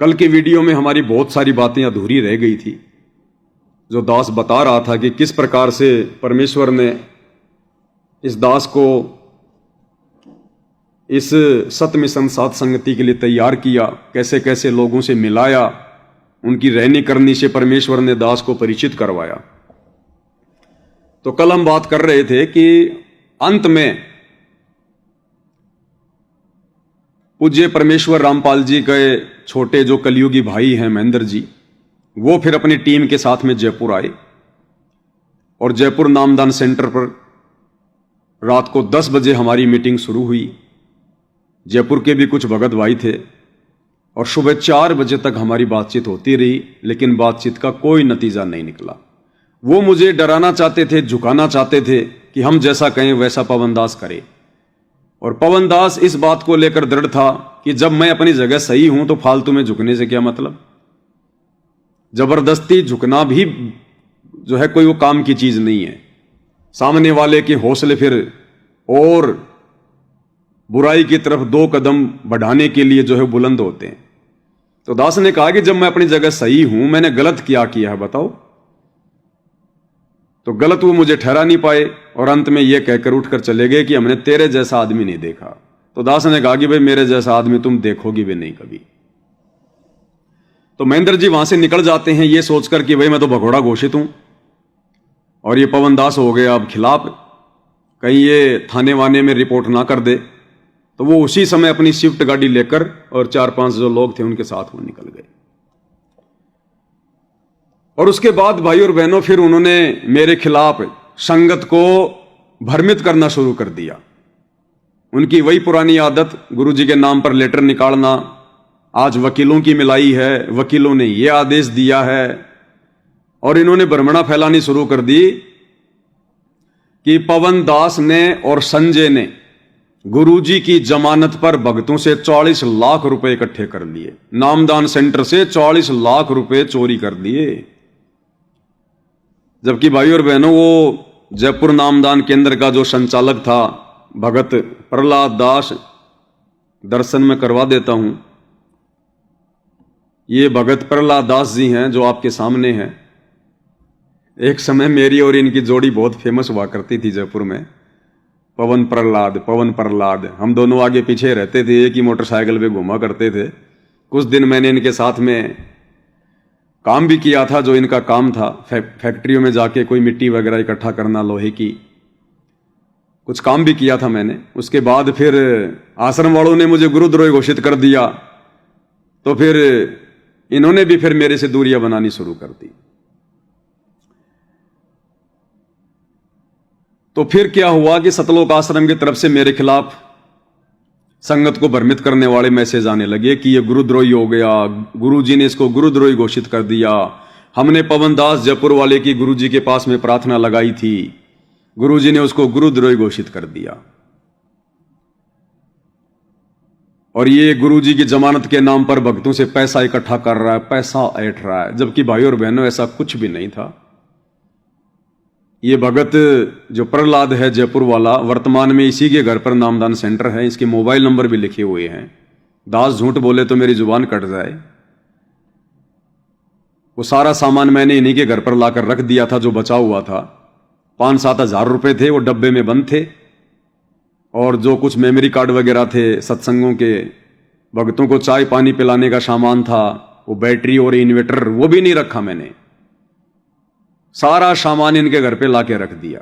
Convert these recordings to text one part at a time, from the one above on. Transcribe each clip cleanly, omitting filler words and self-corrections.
कल की वीडियो में हमारी बहुत सारी बातें अधूरी रह गई थी, जो दास बता रहा था कि किस प्रकार से परमेश्वर ने इस दास को इस सत मिशन सात संगति के लिए तैयार किया, कैसे कैसे लोगों से मिलाया, उनकी रहनी करनी से परमेश्वर ने दास को परिचित करवाया। तो कल हम बात कर रहे थे कि अंत में पूज्य परमेश्वर रामपाल जी के छोटे जो कलयुगी भाई हैं महेंद्र जी, वो फिर अपनी टीम के साथ में जयपुर आए और जयपुर नामदान सेंटर पर रात को 10 बजे हमारी मीटिंग शुरू हुई। जयपुर के भी कुछ भगत भाई थे और सुबह 4 बजे तक हमारी बातचीत होती रही, लेकिन बातचीत का कोई नतीजा नहीं निकला। वो मुझे डराना चाहते थे, झुकाना चाहते थे कि हम जैसा कहें वैसा पवन दास करे, और पवन दास इस बात को लेकर दृढ़ था कि जब मैं अपनी जगह सही हूं तो फालतू में झुकने से क्या मतलब। जबरदस्ती झुकना भी जो है कोई वो काम की चीज नहीं है। सामने वाले के हौसले फिर और बुराई की तरफ 2 कदम बढ़ाने के लिए जो है बुलंद होते हैं। तो दास ने कहा कि जब मैं अपनी जगह सही हूं, मैंने गलत क्या किया है बताओ। तो गलत वो मुझे ठहरा नहीं पाए और अंत में ये कहकर उठकर चले गए कि हमने तेरे जैसा आदमी नहीं देखा। तो दास ने कहा कि भाई मेरे जैसा आदमी तुम देखोगी भी नहीं कभी। तो महेंद्र जी वहां से निकल जाते हैं ये सोचकर कि भाई मैं तो भगोड़ा घोषित हूं और ये पवन दास हो गया अब खिलाफ, कहीं ये थाने वाने में रिपोर्ट ना कर दे। तो वो उसी समय अपनी स्विफ्ट गाड़ी लेकर और 4-5 जो लोग थे उनके साथ वो निकल गए। और उसके बाद भाई और बहनों फिर उन्होंने मेरे खिलाफ संगत को भ्रमित करना शुरू कर दिया। उनकी वही पुरानी आदत, गुरुजी के नाम पर लेटर निकालना, आज वकीलों की मिलाई है, वकीलों ने यह आदेश दिया है, और इन्होंने भ्रमणा फैलानी शुरू कर दी कि पवन दास ने और संजय ने गुरुजी की जमानत पर भक्तों से 40 लाख रुपए इकट्ठे कर लिए, नामदान सेंटर से 40 लाख रुपए चोरी कर लिए। जबकि भाई और बहनों वो जयपुर नामदान केंद्र का जो संचालक था भगत प्रहलाद दास, दर्शन में करवा देता हूं, ये भगत प्रहलाद दास जी हैं जो आपके सामने हैं। एक समय मेरी और इनकी जोड़ी बहुत फेमस हुआ करती थी जयपुर में, पवन प्रहलाद। हम दोनों आगे पीछे रहते थे, एक ही मोटरसाइकिल पे घुमा करते थे। कुछ दिन मैंने इनके साथ में काम भी किया था, जो इनका काम था फैक्ट्रियों में जाके कोई मिट्टी वगैरह इकट्ठा करना, लोहे की कुछ काम भी किया था मैंने। उसके बाद फिर आश्रम वालों ने मुझे गुरुद्रोही घोषित कर दिया, तो फिर इन्होंने भी फिर मेरे से दूरियां बनानी शुरू कर दी। तो फिर क्या हुआ कि सतलोक आश्रम की तरफ से मेरे खिलाफ संगत को भ्रमित करने वाले मैसेज आने लगे कि ये गुरुद्रोही हो गया, गुरुजी ने इसको गुरुद्रोही घोषित कर दिया, हमने पवन दास जयपुर वाले की गुरुजी के पास में प्रार्थना लगाई थी, गुरुजी ने उसको गुरुद्रोही घोषित कर दिया, और ये गुरुजी की जमानत के नाम पर भक्तों से पैसा इकट्ठा कर रहा है, पैसा ऐंठ रहा है। जबकि भाई और बहनों ऐसा कुछ भी नहीं था। ये भगत जो प्रहलाद है जयपुर वाला, वर्तमान में इसी के घर पर नामदान सेंटर है, इसके मोबाइल नंबर भी लिखे हुए हैं। दास झूठ बोले तो मेरी जुबान कट जाए। वो सारा सामान मैंने इन्हीं के घर पर लाकर रख दिया था, जो बचा हुआ था। 5-7 हजार रुपए थे, वो डब्बे में बंद थे, और जो कुछ मेमोरी कार्ड वगैरह थे सत्संगों के, भक्तों को चाय पानी पिलाने का सामान था, वो बैटरी और इन्वर्टर, वो भी नहीं रखा मैंने। सारा सामान इनके घर पे लाके रख दिया,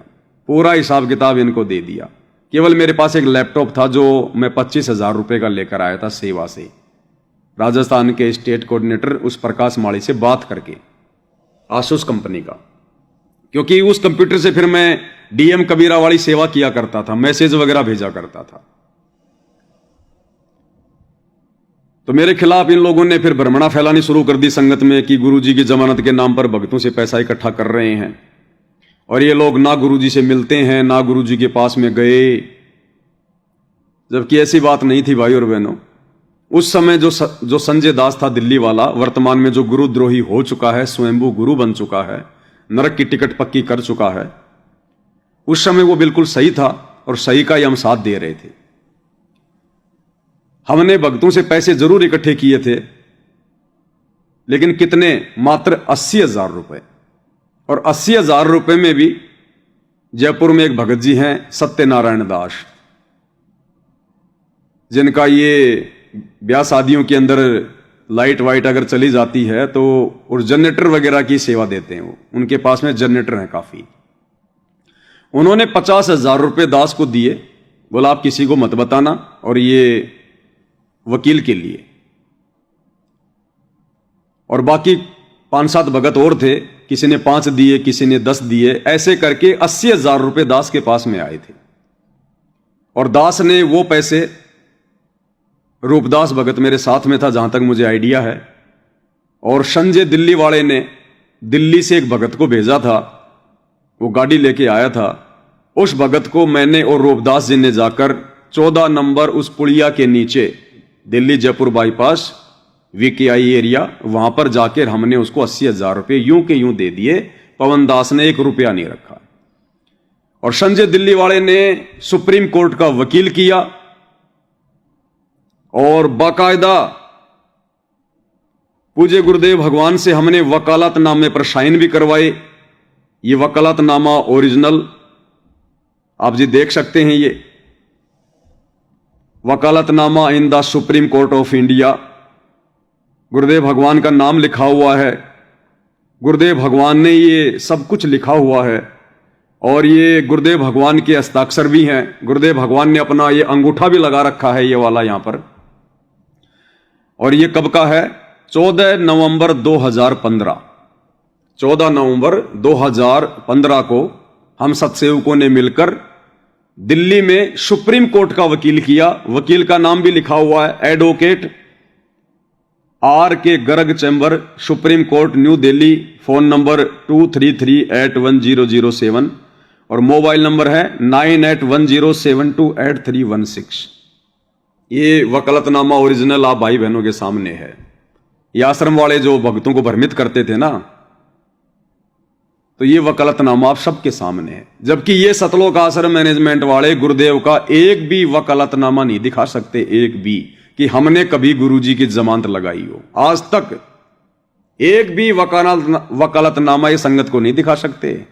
पूरा हिसाब किताब इनको दे दिया। केवल मेरे पास एक लैपटॉप था जो मैं 25 हजार रुपए का लेकर आया था सेवा से, राजस्थान के स्टेट कोऑर्डिनेटर उस प्रकाश माड़ी से बात करके, आसूस कंपनी का। क्योंकि उस कंप्यूटर से फिर मैं डीएम कबीरा वाली सेवा किया करता था, मैसेज वगैरह भेजा करता था। तो मेरे खिलाफ इन लोगों ने फिर भ्रमणा फैलानी शुरू कर दी संगत में कि गुरुजी की जमानत के नाम पर भक्तों से पैसा इकट्ठा कर रहे हैं, और ये लोग ना गुरुजी से मिलते हैं, ना गुरुजी के पास में गए। जबकि ऐसी बात नहीं थी भाई और बहनों। उस समय जो संजय दास था दिल्ली वाला, वर्तमान में जो गुरुद्रोही हो चुका है, स्वयंभू गुरु बन चुका है, नरक की टिकट पक्की कर चुका है, उस समय वो बिल्कुल सही था और सही का ही हम साथ दे रहे थे। हमने भक्तों से पैसे जरूर इकट्ठे किए थे, लेकिन कितने? मात्र 80,000 रुपए। और 80,000 रुपए में भी जयपुर में एक भगत जी हैं सत्यनारायण दास, जिनका ये ब्याह शादियों के अंदर लाइट वाइट अगर चली जाती है तो और जनरेटर वगैरह की सेवा देते हैं। वो उनके पास में जनरेटर हैं काफी। उन्होंने 50,000 रुपए दास को दिए, बोला आप किसी को मत बताना, और ये वकील के लिए। और बाकी 5-7 भगत और थे, किसी ने 5 दिए, किसी ने 10 दिए, ऐसे करके 80,000 रुपए दास के पास में आए थे। और दास ने वो पैसे, रूपदास भगत मेरे साथ में था जहां तक मुझे आइडिया है, और संजय दिल्ली वाले ने दिल्ली से एक भगत को भेजा था, वो गाड़ी लेके आया था। उस भगत को मैंने और रूपदास जी ने जाकर 14 नंबर उस पुलिया के नीचे, Delhi Jaipur bypass VKI area, वहां पर जाकर हमने उसको 80,000 रुपए यूं के यूं दे दिए। पवन दास ने 1 रुपया नहीं रखा। और संजय दिल्ली वाले ने सुप्रीम कोर्ट का वकील किया और बाकायदा पूज्य गुरुदेव भगवान से हमने वकालतनामे पर साइन भी करवाए। ये वकालतनामा ओरिजिनल आप जी देख सकते हैं। ये वकालतनामा in the Supreme Court of India, Gurudev भगवान का नाम लिखा हुआ है, गुरुदेव भगवान ने ये सब कुछ लिखा हुआ है, और ये गुरुदेव भगवान के हस्ताक्षर भी हैं। गुरुदेव भगवान ने अपना ये अंगूठा भी लगा रखा है, ये वाला यहां पर। और ये कब का है? 14 नवंबर 2015। 14 नवंबर 2015 को हम सत्सेवकों ने मिलकर दिल्ली में सुप्रीम कोर्ट का वकील किया। वकील का नाम भी लिखा हुआ है, एडवोकेट आर के Garg chamber, supreme court, new Delhi. Phone number 233811007 और मोबाइल नंबर है 9810728316। ये वकालतनामा ओरिजिनल आप भाई बहनों के सामने है। ये आश्रम वाले जो भक्तों को भ्रमित करते थे ना, तो ये वकालतनामा आप सबके सामने है। जबकि ये सतलोक आश्रम मैनेजमेंट वाले गुरुदेव का एक भी वकालतनामा नहीं दिखा सकते, एक भी, कि हमने कभी गुरुजी की जमानत लगाई हो। आज तक एक भी वकालतनामा ये संगत को नहीं दिखा सकते।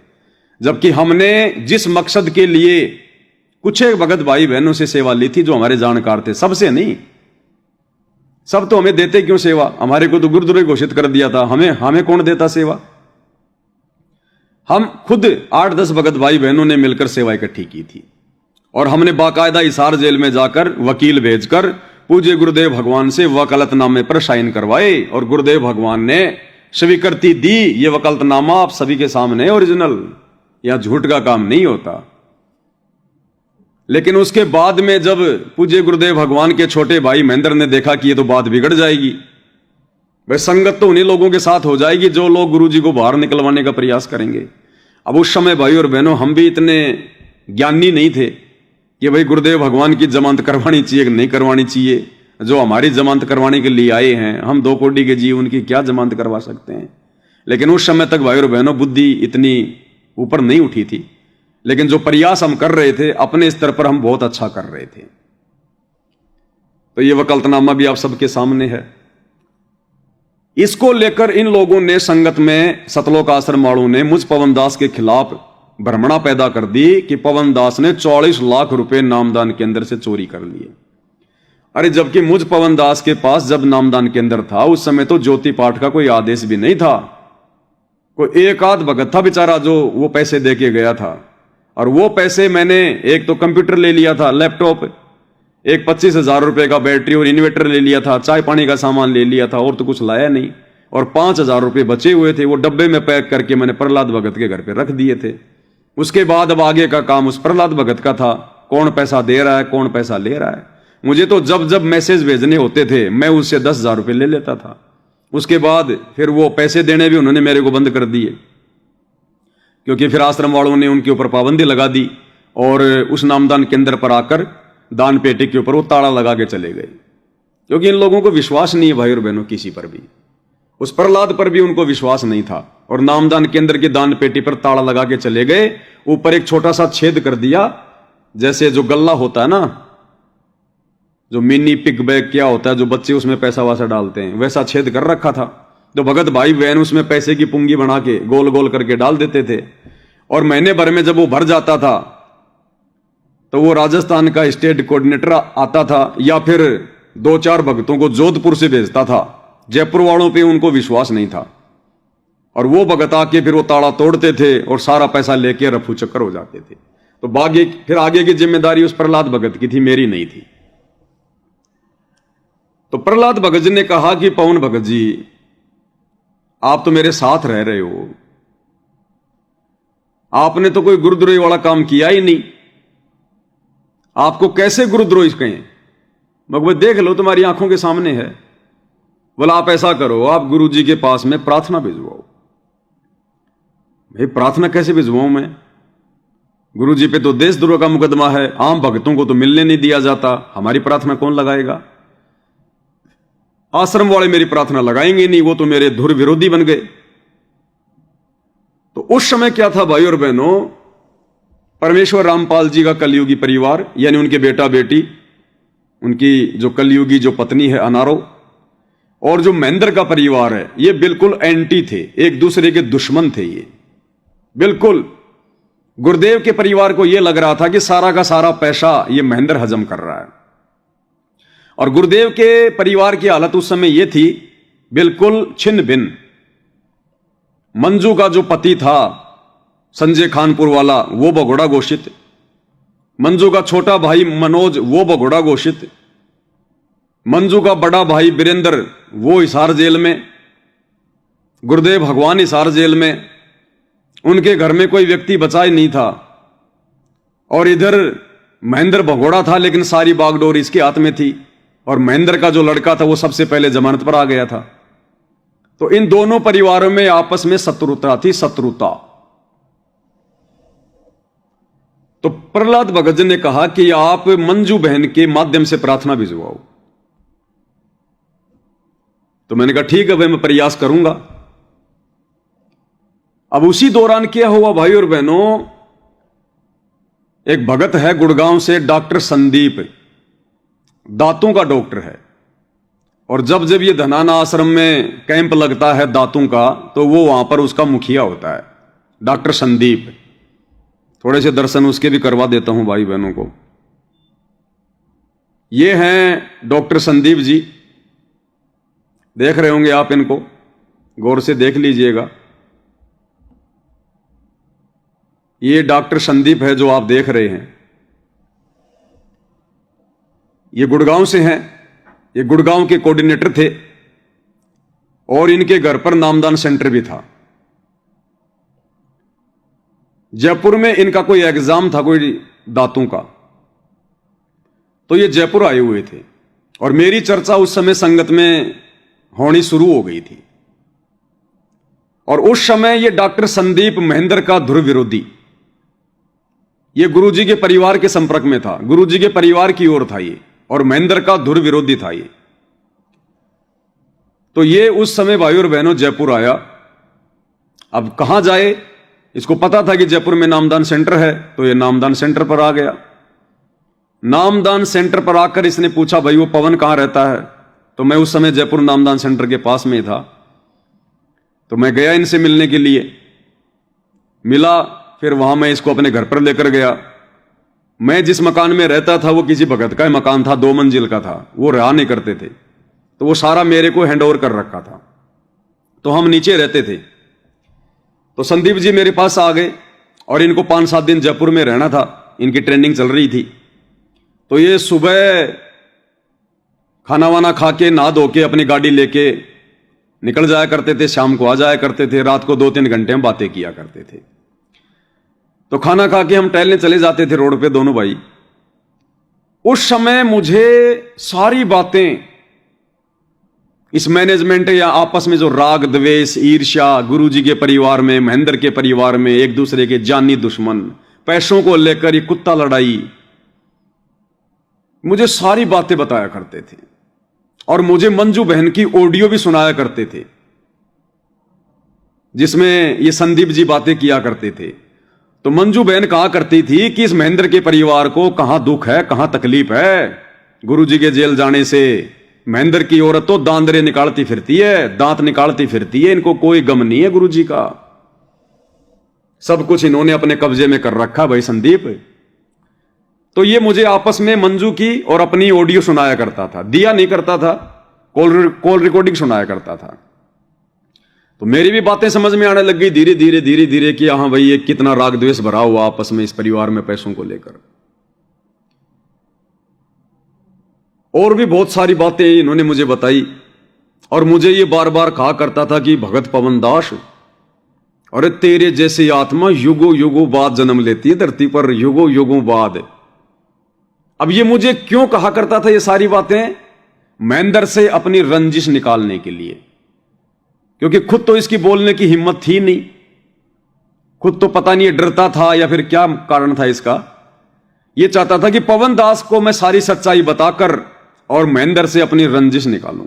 जबकि हमने जिस मकसद के लिए कुछ एक भगत भाई बहनों से सेवा ली थी, जो हमारे जानकार थे, सबसे नहीं। सब तो हमें देते क्यों सेवा? हमारे को तो गुरुद्रोही घोषित कर दिया था, हमें कौन देता सेवा? हम खुद 8-10 भगत भाई बहनों ने मिलकर सेवा इकट्ठी की थी। और हमने बाकायदा हिसार जेल में जाकर वकील भेजकर पूज्य गुरुदेव भगवान से वकालतनामे पर साइन करवाए, और गुरुदेव भगवान ने स्वीकृति दी। ये वकालतनामा आप सभी के सामने है, ओरिजिनल, यहां झूठ का काम नहीं होता। लेकिन उसके बाद में जब पूज्य गुरुदेव भगवान के छोटे भाई महेंद्र ने देखा कि ये तो बात बिगड़ जाएगी, भाई संगत तो उन्हीं लोगों के साथ हो जाएगी जो लोग गुरुजी को बाहर निकलवाने का प्रयास करेंगे। अब उस समय भाई और बहनों, हम भी इतने ज्ञानी नहीं थे कि भाई गुरुदेव भगवान की जमानत करवानी चाहिए कि नहीं करवानी चाहिए। जो हमारी जमानत करवाने के लिए आए हैं, हम 2 कोटि के जीव, उनकी क्या जमानत करवा सकते हैं? लेकिन उस समय तक भाई और बहनों बुद्धि इतनी ऊपर नहीं उठी थी। लेकिन जो प्रयास हम कर रहे थे अपने स्तर पर, हम बहुत अच्छा कर रहे थे। तो ये वकालतनामा भी आप सबके सामने है। इसको लेकर इन लोगों ने संगत में, सतलोक आश्रम वालों ने मुझ पवन दास के खिलाफ भ्रमणा पैदा कर दी कि पवन दास ने 44 लाख रुपए नामदान केंद्र से चोरी कर लिए। अरे जबकि मुझ पवन दास के पास जब नामदान केंद्र था, उस समय तो ज्योति पाठ का कोई आदेश भी नहीं था। कोई एक आध भगत था बेचारा जो वो पैसे दे के गया था। और वो पैसे मैंने एक तो कंप्यूटर ले लिया था, लैपटॉप, एक 25,000 रुपए का बैटरी और इन्वर्टर ले लिया था, चाय पानी का सामान ले लिया था, और तो कुछ लाया नहीं। और 5,000 रुपए बचे हुए थे, वो डब्बे में पैक करके मैंने प्रहलाद भगत के घर पे रख दिए थे। उसके बाद अब आगे का काम उस प्रहलाद भगत का था, कौन पैसा दे रहा है, कौन पैसा ले रहा है। मुझे तो जब जब मैसेज भेजने होते थे, मैं उससे 10,000 रुपए ले लेता था। उसके बाद फिर वो पैसे देने भी उन्होंने मेरे को बंद कर दिए, क्योंकि फिर आश्रम वालों ने उनके ऊपर पाबंदी लगा दी, और उस नामदान केंद्र पर आकर दान पेटी के ऊपर वो ताला लगा के चले गए। क्योंकि इन लोगों को विश्वास नहीं है भाई और बहनों, किसी पर भी। उस प्रहलाद पर भी उनको विश्वास नहीं था, और नामदान केंद्र की दान पेटी पर ताला लगा के चले गए। ऊपर एक छोटा सा छेद कर दिया, जैसे जो गल्ला होता है ना, जो मिनी पिग बैग क्या होता है, जो बच्चे उसमें पैसा वैसा डालते हैं, वैसा छेद कर रखा था। तो भगत भाई बहन उसमें पैसे की पुंगी बना के गोल गोल करके डाल देते थे, और महीने भर में जब वो भर जाता था तो वो राजस्थान का स्टेट कोऑर्डिनेटर आता था, या फिर 2-4 भगतों को जोधपुर से भेजता था। जयपुर वालों पे उनको विश्वास नहीं था, और वो भगत आके फिर वो ताला तोड़ते थे और सारा पैसा लेके रफू चक्कर हो जाते थे। तो फिर आगे की जिम्मेदारी उस प्रहलाद भगत की थी, मेरी नहीं थी। तो प्रहलाद भगत जी ने कहा कि पवन भगत जी, आप तो मेरे साथ रह रहे हो, आपने तो कोई गुरुद्रोही वाला काम किया ही नहीं, आपको कैसे गुरुद्रोही कहें? भगवत देख लो, तुम्हारी आंखों के सामने है। बोला आप ऐसा करो, आप गुरु जी के पास में प्रार्थना भिजवाओ। भाई प्रार्थना कैसे भिजवाऊं मैं? गुरु जी पे तो देशद्रोह का मुकदमा है, आम भक्तों को तो मिलने नहीं दिया जाता, हमारी प्रार्थना कौन लगाएगा? आश्रम वाले मेरी प्रार्थना लगाएंगे नहीं, वो तो मेरे धुर विरोधी बन गए। तो उस समय क्या था भाई और बहनों, परमेश्वर रामपाल जी का कलयुगी परिवार, यानी उनके बेटा बेटी, उनकी जो कलयुगी जो पत्नी है अनारो, और जो महेंद्र का परिवार है, ये बिल्कुल एंटी थे, एक दूसरे के दुश्मन थे। ये बिल्कुल गुरुदेव के परिवार को यह लग रहा था कि सारा का सारा पैसा ये महेंद्र हजम कर रहा है, और गुरुदेव के परिवार की हालत उस समय यह थी बिल्कुल छिन्न भिन्न। मंजू का जो पति था संजय खानपुर वाला, वो भगोड़ा घोषित। मंजू का छोटा भाई मनोज, वो भगोड़ा घोषित। मंजू का बड़ा भाई वीरेंद्र, वो हिसार जेल में। गुरुदेव भगवान हिसार जेल में। उनके घर में कोई व्यक्ति बचा ही नहीं था। और इधर महेंद्र भगोड़ा था, लेकिन सारी बागडोर इसके हाथ में थी, और महेंद्र का जो लड़का था वो सबसे पहले जमानत पर आ गया था। तो इन दोनों परिवारों में आपस में शत्रुता थी, शत्रुता। तो प्रहलाद भगत जी ने कहा कि आप मंजू बहन के माध्यम से प्रार्थना भिजवाओ। तो मैंने कहा ठीक है भाई, मैं प्रयास करूंगा। अब उसी दौरान क्या हुआ भाई और बहनों, एक भगत है गुड़गांव से, डॉक्टर संदीप, दांतों का डॉक्टर है। और जब जब ये धनाना आश्रम में कैंप लगता है दांतों का, तो वो वहां पर उसका मुखिया होता है, डॉक्टर संदीप। थोड़े से दर्शन उसके भी करवा देता हूं भाई बहनों को। ये हैं डॉक्टर संदीप जी, देख रहे होंगे आप इनको, गौर से देख लीजिएगा। ये डॉक्टर संदीप है जो आप देख रहे हैं, ये गुड़गांव से हैं। ये गुड़गांव के कोऑर्डिनेटर थे, और इनके घर पर नामदान सेंटर भी था। जयपुर में इनका कोई एग्जाम था, कोई दांतों का, तो ये जयपुर आए हुए थे। और मेरी चर्चा उस समय संगत में होनी शुरू हो गई थी। और उस समय ये डॉक्टर संदीप महेंद्र का ध्रुव विरोधी, ये गुरुजी के परिवार के संपर्क में था, गुरुजी के परिवार की ओर था ये, और महेंद्र का ध्रुव विरोधी था ये। तो ये उस समय भाई और बहनों जयपुर आया। अब कहां जाए, इसको पता था कि जयपुर में नामदान सेंटर है, तो ये नामदान सेंटर पर आ गया। नामदान सेंटर पर आकर इसने पूछा भाई वो पवन कहां रहता है? तो मैं उस समय जयपुर नामदान सेंटर के पास में था। तो मैं गया इनसे मिलने के लिए, मिला, फिर वहां मैं इसको अपने घर पर लेकर गया। मैं जिस मकान में रहता था वो किसी भगत का मकान था, 2 मंजिल का था, वो रहा नहीं करते थे, तो वो सारा मेरे को हैंड ओवर कर रखा था। तो हम नीचे रहते थे। तो संदीप जी मेरे पास आ गए, और इनको 5-7 दिन जयपुर में रहना था, इनकी ट्रेनिंग चल रही थी। तो ये सुबह खाना वाना खा के नहा धो के अपनी गाड़ी लेके निकल जाया करते थे, शाम को आ जाया करते थे, रात को 2-3 घंटे हम बातें किया करते थे। तो खाना खा के हम टहलने चले जाते थे रोड पे दोनों भाई। उस समय मुझे सारी बातें, इस मैनेजमेंट या आपस में जो राग द्वेष ईर्ष्या, गुरुजी के परिवार में, महेंद्र के परिवार में एक दूसरे के जानी दुश्मन, पैसों को लेकर ये कुत्ता लड़ाई, मुझे सारी बातें बताया करते थे। और मुझे मंजू बहन की ऑडियो भी सुनाया करते थे, जिसमें ये संदीप जी बातें किया करते थे। तो मंजू बहन कहा करती थी कि इस महेंद्र के परिवार को कहां दुख है, कहां तकलीफ है, गुरुजी के जेल जाने से, महेंद्र की औरत तो दांदरे निकालती फिरती है, दांत निकालती फिरती है, इनको कोई गम नहीं है गुरुजी का। सब कुछ इन्होंने अपने कब्जे में कर रखा भाई संदीप। तो ये मुझे आपस में मंजू की और अपनी ऑडियो सुनाया करता था, दिया नहीं करता था, कॉल रिकॉर्डिंग सुनाया करता था। तो मेरी भी बातें समझ में आने लग गई धीरे धीरे कि हाँ भाई ये कितना राग द्वेष भरा हुआ आपस में इस परिवार में पैसों को लेकर। और भी बहुत सारी बातें इन्होंने मुझे बताई और मुझे ये बार बार कहा करता था कि भगत पवन दास, अरे तेरे जैसी आत्मा युगों युगों बाद जन्म लेती है धरती पर, युगों युगों बाद। अब ये मुझे क्यों कहा करता था ये सारी बातें? महेंद्र से अपनी रंजिश निकालने के लिए, क्योंकि खुद तो इसकी बोलने की हिम्मत थी नहीं, खुद तो पता नहीं डरता था या फिर क्या कारण था इसका। ये चाहता था कि पवन दास को मैं सारी सच्चाई बताकर और महेंद्र से अपनी रंजिश निकालूं।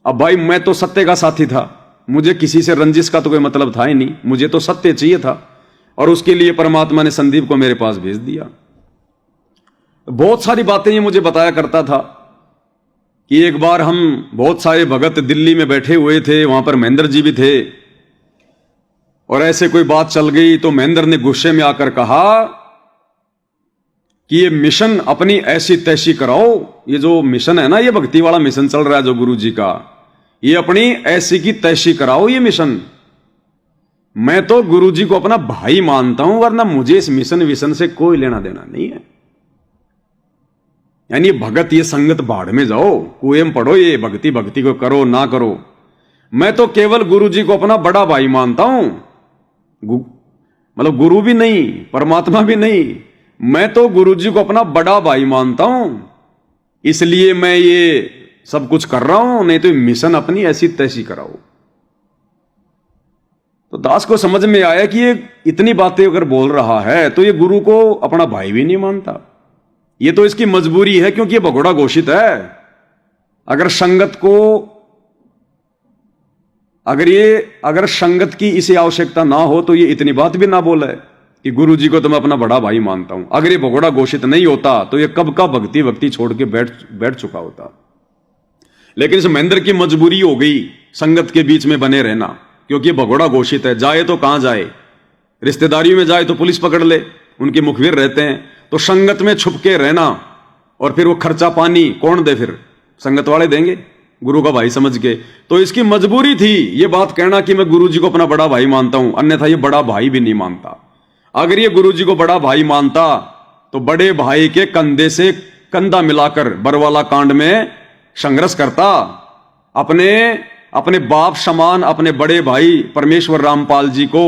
अब भाई मैं तो सत्य का साथी था, मुझे किसी से रंजिश का तो कोई मतलब था ही नहीं, मुझे तो सत्य चाहिए था और उसके लिए परमात्मा ने संदीप को मेरे पास भेज दिया। बहुत सारी बातें ये मुझे बताया करता था कि एक बार हम बहुत सारे भगत दिल्ली में बैठे हुए थे, वहां पर महेंद्र जी भी थे, और ऐसे कोई बात चल गई तो महेंद्र ने गुस्से में आकर कहा कि ये मिशन अपनी ऐसी तैसी कराओ, ये जो मिशन है ना, ये भक्ति वाला मिशन चल रहा है जो गुरु जी का, ये अपनी ऐसी की तैसी कराओ ये मिशन। मैं तो गुरु जी को अपना भाई मानता हूं, वरना मुझे इस मिशन विशन से कोई लेना देना नहीं है। यानी भगत ये संगत भाड़ में जाओ, कुएं में पढ़ो, ये भक्ति भक्ति को करो ना करो, मैं तो केवल गुरु जी को अपना बड़ा भाई मानता हूं। मतलब गुरु भी नहीं, परमात्मा भी नहीं, मैं तो गुरु जी को अपना बड़ा भाई मानता हूं, इसलिए मैं ये सब कुछ कर रहा हूं, नहीं तो मिशन अपनी ऐसी तैसी कराओ। तो दास को समझ में आया कि ये इतनी बातें अगर बोल रहा है तो ये गुरु को अपना भाई भी नहीं मानता, ये तो इसकी मजबूरी है, क्योंकि ये भगोड़ा घोषित है। अगर संगत को अगर संगत की इसे आवश्यकता ना हो तो ये इतनी बात भी ना बोले कि गुरु जी को तो मैं अपना बड़ा भाई मानता हूं। अगर ये भगोड़ा घोषित नहीं होता तो ये कब का भक्ति छोड़ के बैठ चुका होता। लेकिन इस महेंद्र की मजबूरी हो गई संगत के बीच में बने रहना, क्योंकि ये भगोड़ा घोषित है। जाए तो कहां जाए, रिश्तेदारियों में जाए तो पुलिस पकड़ ले, उनके मुखबिर रहते हैं, तो संगत में छुप के रहना, और फिर वो खर्चा पानी कौन दे, फिर संगत वाले देंगे गुरु का भाई समझ के। तो इसकी मजबूरी थी ये बात कहना कि मैं गुरु जी को अपना बड़ा भाई मानता हूं, अन्यथा ये बड़ा भाई भी नहीं मानता। अगर ये गुरु जी को बड़ा भाई मानता तो बड़े भाई के कंधे से कंधा मिलाकर बरवाला कांड में संघर्ष करता, अपने बाप समान अपने बड़े भाई परमेश्वर रामपाल जी को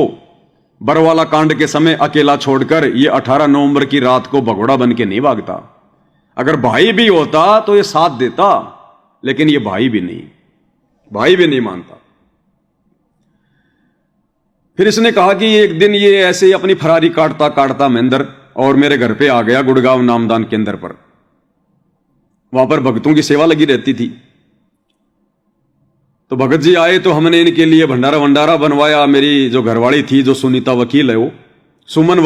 बरवाला कांड के समय अकेला छोड़कर ये 18 नवंबर की रात को भगोड़ा बन के नहीं भागता। अगर भाई भी होता तो ये साथ देता, लेकिन ये भाई भी नहीं मानता। फिर इसने कहा कि एक दिन ये ऐसे ही अपनी फरारी काटता काटता महेंद्र और मेरे घर पे आ गया गुड़गांव नामदान केंद्र पर। वहां पर भक्तों की सेवा लगी रहती थी। तो भगत जी आए तो हमने इनके लिए भंडारा वंडारा बनवाया। मेरी जो घरवाली थी, जो सुनीता वकील है, वो सुमन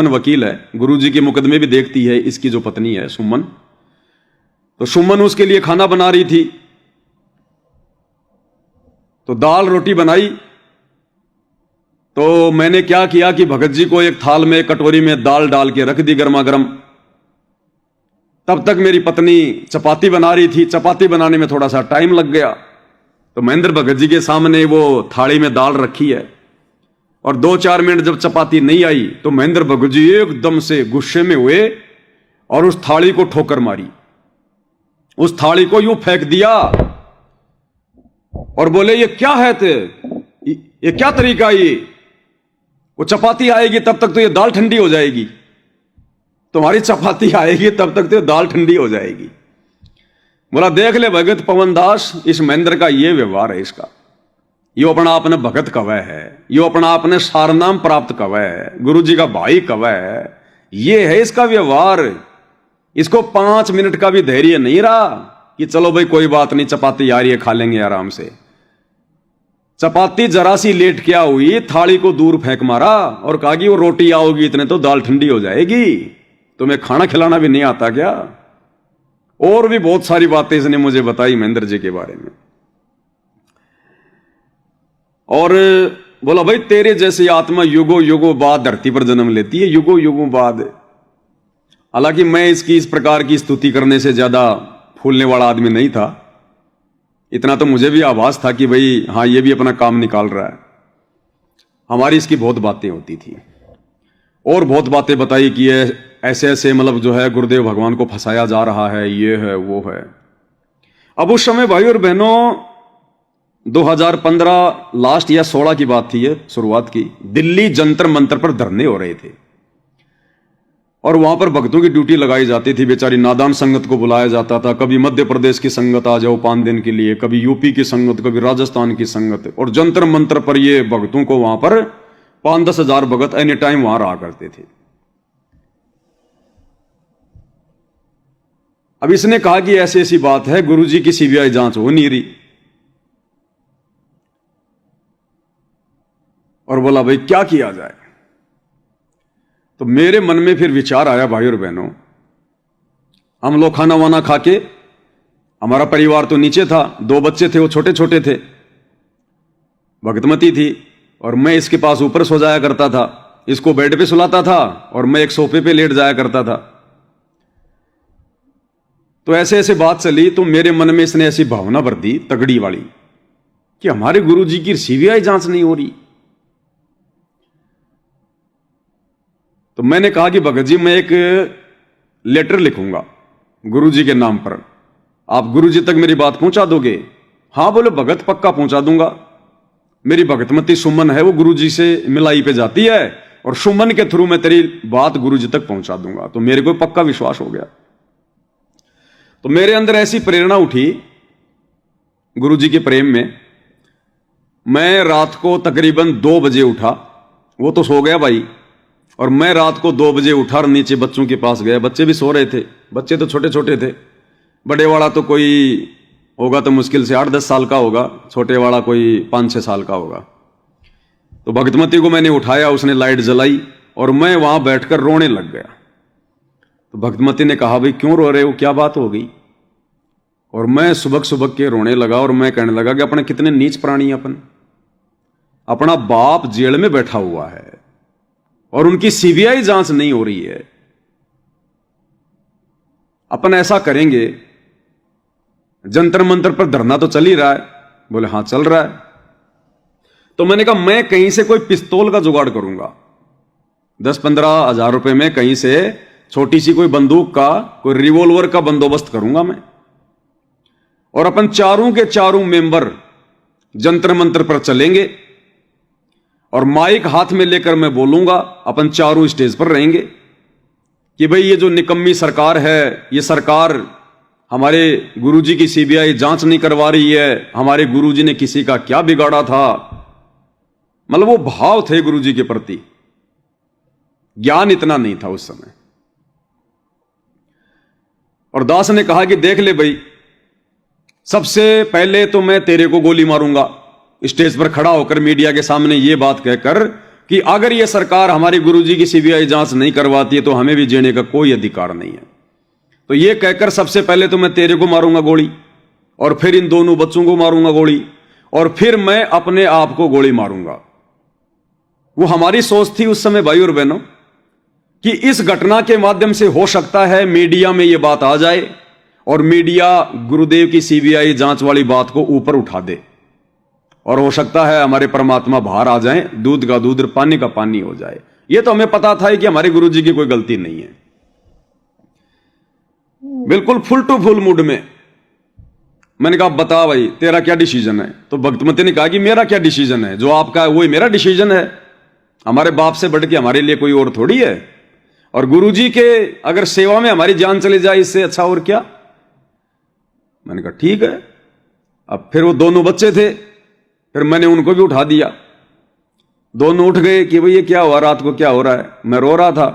वकील है, गुरुजी के मुकदमे भी देखती है, इसकी जो पत्नी है सुमन, तो सुमन उसके लिए खाना बना रही थी। तो दाल रोटी बनाई। तो मैंने क्या किया कि भगत जी को एक थाल में कटोरी में दाल डाल के रख दी गर्मा गर्म। तब तक मेरी पत्नी चपाती बना रही थी। चपाती बनाने में थोड़ा सा टाइम लग गया। तो महेंद्र भगत जी के सामने वो थाली में दाल रखी है और 2-4 मिनट जब चपाती नहीं आई तो महेंद्र भगत जी एकदम से गुस्से में हुए और उस थाली को ठोकर मारी। उस थाली को यूं फेंक दिया और बोले, ये क्या है ये क्या तरीका है ये? वो चपाती आएगी तब तक तो ये दाल ठंडी हो जाएगी, तुम्हारी चपाती आएगी तब तक तो ये दाल ठंडी हो जाएगी। बोला, देख ले भगत पवन दास, इस महेंद्र का ये व्यवहार है इसका। यो अपना आपने भगत कवय है, यो अपना आपने सारनाम प्राप्त कवय है, गुरु जी का भाई कवय है, ये है इसका व्यवहार। इसको 5 मिनट का भी धैर्य नहीं रहा कि चलो भाई कोई बात नहीं, चपाती आ रही है, खा लेंगे आराम से। चपाती जरा सी लेट क्या हुई, थाली को दूर फेंक मारा और कहा कि वो रोटी आओगी इतने तो दाल ठंडी हो जाएगी, तुम्हें खाना खिलाना भी नहीं आता क्या? और भी बहुत सारी बातें इसने मुझे बताई महेंद्र जी के बारे में। और बोला भाई तेरे जैसी आत्मा युगों युगों बाद धरती पर जन्म लेती है, युगों युगों बाद। हालांकि मैं इसकी इस प्रकार की स्तुति करने से ज्यादा फूलने वाला आदमी नहीं था। इतना तो मुझे भी आभास था कि भाई हाँ ये भी अपना काम निकाल रहा है। हमारी इसकी बहुत बातें होती थी और बहुत बातें बताई कि ऐसे ऐसे मतलब जो है गुरुदेव भगवान को फंसाया जा रहा है, ये है वो है। अब उस समय भाई और बहनों 2015 लास्ट या 16 की बात थी, ये शुरुआत की। दिल्ली जंतर मंतर पर धरने हो रहे थे और वहां पर भक्तों की ड्यूटी लगाई जाती थी। बेचारी नादान संगत को बुलाया जाता था। कभी मध्य प्रदेश की संगत आ जाओ 5 दिन के लिए, कभी यूपी की संगत, कभी राजस्थान की संगत। और जंतर मंतर पर ये भक्तों को वहां पर 5-10 हजार भगत एनी टाइम वहां रहा करते थे। अब इसने कहा कि ऐसी ऐसी बात है, गुरुजी की सीबीआई जांच हो नहीं रही। और बोला भाई क्या किया जाए। तो मेरे मन में फिर विचार आया भाई और बहनों, हम लोग खाना वाना खा के, हमारा परिवार तो नीचे था, 2 बच्चे थे, वो छोटे छोटे थे, भगतमती थी और मैं इसके पास ऊपर सो जाया करता था। इसको बेड पे सुलाता था और मैं एक सोफे पे लेट जाया करता था। तो ऐसे ऐसे बात चली तो मेरे मन में इसने ऐसी भावना भर दी तगड़ी वाली कि हमारे गुरुजी की सीबीआई जांच नहीं हो रही। तो मैंने कहा कि भगत जी मैं एक लेटर लिखूंगा गुरुजी के नाम पर, आप गुरुजी तक मेरी बात पहुंचा दोगे? हां बोले भगत पक्का पहुंचा दूंगा। मेरी भगतमती सुमन है वो गुरुजी से मिलाई पे जाती है और सुमन के थ्रू मैं तेरी बात गुरुजी तक पहुंचा दूंगा। तो मेरे को पक्का विश्वास हो गया। तो मेरे अंदर ऐसी प्रेरणा उठी गुरुजी के प्रेम में। मैं रात को तकरीबन 2 बजे उठा, वो तो सो गया भाई, और मैं रात को 2 बजे उठा और नीचे बच्चों के पास गया। बच्चे भी सो रहे थे, बच्चे तो छोटे छोटे थे। बड़े वाला तो कोई होगा तो मुश्किल से 8-10 साल का होगा, छोटे वाला कोई 5-6 साल का होगा। तो भगतमती को मैंने उठाया, उसने लाइट जलाई और मैं वहां बैठकर रोने लग गया। तो भगतमती ने कहा भाई क्यों रो रहे हो, क्या बात हो गई? और मैं सुबह सुबह के रोने लगा और मैं कहने लगा कि अपने कितने नीच प्राणी, अपना बाप जेल में बैठा हुआ है और उनकी सीबीआई जांच नहीं हो रही है। अपन ऐसा करेंगे, जंतर मंतर पर धरना तो चल ही रहा है। बोले हां चल रहा है। तो मैंने कहा मैं कहीं से कोई पिस्तौल का जुगाड़ करूंगा, 10-15 हजार रुपए में कहीं से छोटी सी कोई बंदूक का, कोई रिवॉल्वर का बंदोबस्त करूंगा मैं। और अपन चारों के चारों मेंबर जंतर मंतर पर चलेंगे और माइक हाथ में लेकर मैं बोलूंगा, अपन चारों स्टेज पर रहेंगे कि भाई ये जो निकम्मी सरकार है, ये सरकार हमारे गुरुजी की सीबीआई जांच नहीं करवा रही है, हमारे गुरुजी ने किसी का क्या बिगाड़ा था। मतलब वो भाव थे गुरुजी के प्रति, ज्ञान इतना नहीं था उस समय। और दास ने कहा कि देख ले भाई, सबसे पहले तो मैं तेरे को गोली मारूंगा, स्टेज पर खड़ा होकर मीडिया के सामने यह बात कहकर कि अगर यह सरकार हमारे गुरुजी की सीबीआई जांच नहीं करवाती है तो हमें भी जीने का कोई अधिकार नहीं है। तो यह कहकर सबसे पहले तो मैं तेरे को मारूंगा गोली, और फिर इन दोनों बच्चों को मारूंगा गोली, और फिर मैं अपने आप को गोली मारूंगा। वो हमारी सोच थी उस समय भाई और बहनों कि इस घटना के माध्यम से हो सकता है मीडिया में यह बात आ जाए और मीडिया गुरुदेव की सीबीआई जांच वाली बात को ऊपर उठा दे, और हो सकता है हमारे परमात्मा बाहर आ जाएं, दूध का दूध पानी का पानी हो जाए। यह तो हमें पता था कि हमारे गुरुजी की कोई गलती नहीं है। बिल्कुल फुल टू फुल मूड में मैंने कहा बता भाई तेरा क्या डिसीजन है। तो भगतमती ने कहा कि मेरा क्या डिसीजन है, जो आपका है वही मेरा डिसीजन है। हमारे बाप से बढ़ के हमारे लिए कोई और थोड़ी है, और गुरुजी के अगर सेवा में हमारी जान चली जाए इससे अच्छा और क्या। मैंने कहा ठीक है। अब फिर वो दोनों बच्चे थे, फिर मैंने उनको भी उठा दिया। दोनों उठ गए कि भाई ये क्या हुआ, रात को क्या हो रहा है। मैं रो रहा था।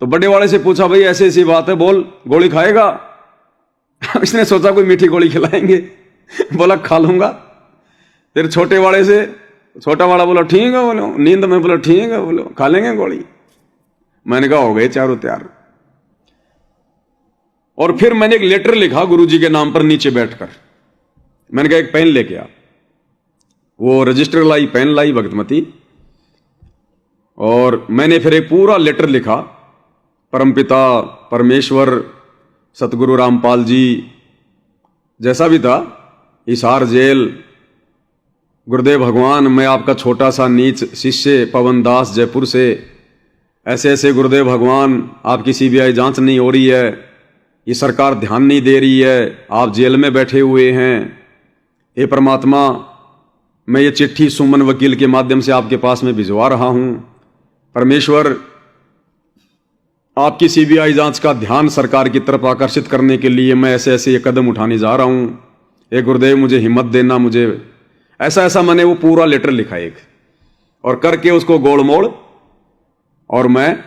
तो बड़े वाले से पूछा भाई ऐसी ऐसी बात है, बोल गोली खाएगा? इसने सोचा कोई मीठी गोली खिलाएंगे, बोला खा लूंगा। फिर छोटे वाले से, छोटा वाला बोला ठीक है, बोलो नींद में, बोला ठीक है, बोलो खा लेंगे गोली। मैंने कहा हो गए चारों तैयार। और फिर मैंने एक लेटर लिखा गुरुजी के नाम पर नीचे बैठकर। मैंने कहा एक पेन लेके आ। वो रजिस्टर लाई, पेन लाई भगतमती, और मैंने फिर एक पूरा लेटर लिखा। परमपिता परमेश्वर सतगुरु रामपाल जी, जैसा भी था, हिसार जेल, गुरुदेव भगवान, मैं आपका छोटा सा नीच शिष्य पवन दास जयपुर से, ऐसे ऐसे गुरुदेव भगवान, आपकी सीबीआई जांच नहीं हो रही है, ये सरकार ध्यान नहीं दे रही है, आप जेल में बैठे हुए हैं। हे परमात्मा, मैं ये चिट्ठी सुमन वकील के माध्यम से आपके पास में भिजवा रहा हूं। परमेश्वर, आपकी सीबीआई जांच का ध्यान सरकार की तरफ आकर्षित करने के लिए मैं ऐसे ऐसे ये कदम उठाने जा रहा हूं। हे गुरुदेव, मुझे हिम्मत देना, मुझे ऐसा ऐसा। मैंने वो पूरा लेटर लिखा एक, और करके उसको गोल मोड़, और मैं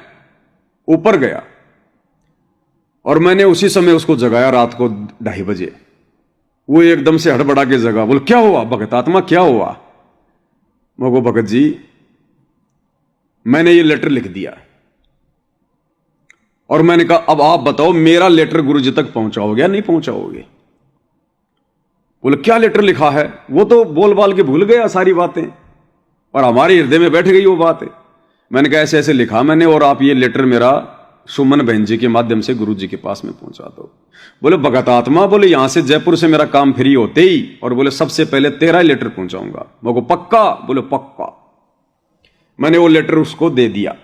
ऊपर गया। और मैंने उसी समय उसको जगाया रात को 2:30 बजे। वो एकदम से हड़बड़ा के जगा, बोल क्या हुआ भगत आत्मा, क्या हुआ? मैं को भगत जी, मैंने ये लेटर लिख दिया। और मैंने कहा अब आप बताओ, मेरा लेटर गुरुजी तक पहुंचाओगे या नहीं पहुंचाओगे? बोले क्या लेटर लिखा है? वो तो बोल बाल के भूल गया सारी बातें, और हमारे हृदय में बैठ गई वो बात है। मैंने कहा ऐसे ऐसे लिखा मैंने, और आप ये लेटर मेरा सुमन बहन जी के माध्यम से गुरुजी के पास में पहुंचा दो। बोले भगत आत्मा, बोले यहां से जयपुर से मेरा काम फ्री होते ही, और बोले सबसे पहले तेरा ही लेटर पहुंचाऊंगा। मैं को पक्का? बोले पक्का। मैंने वो लेटर उसको दे दिया।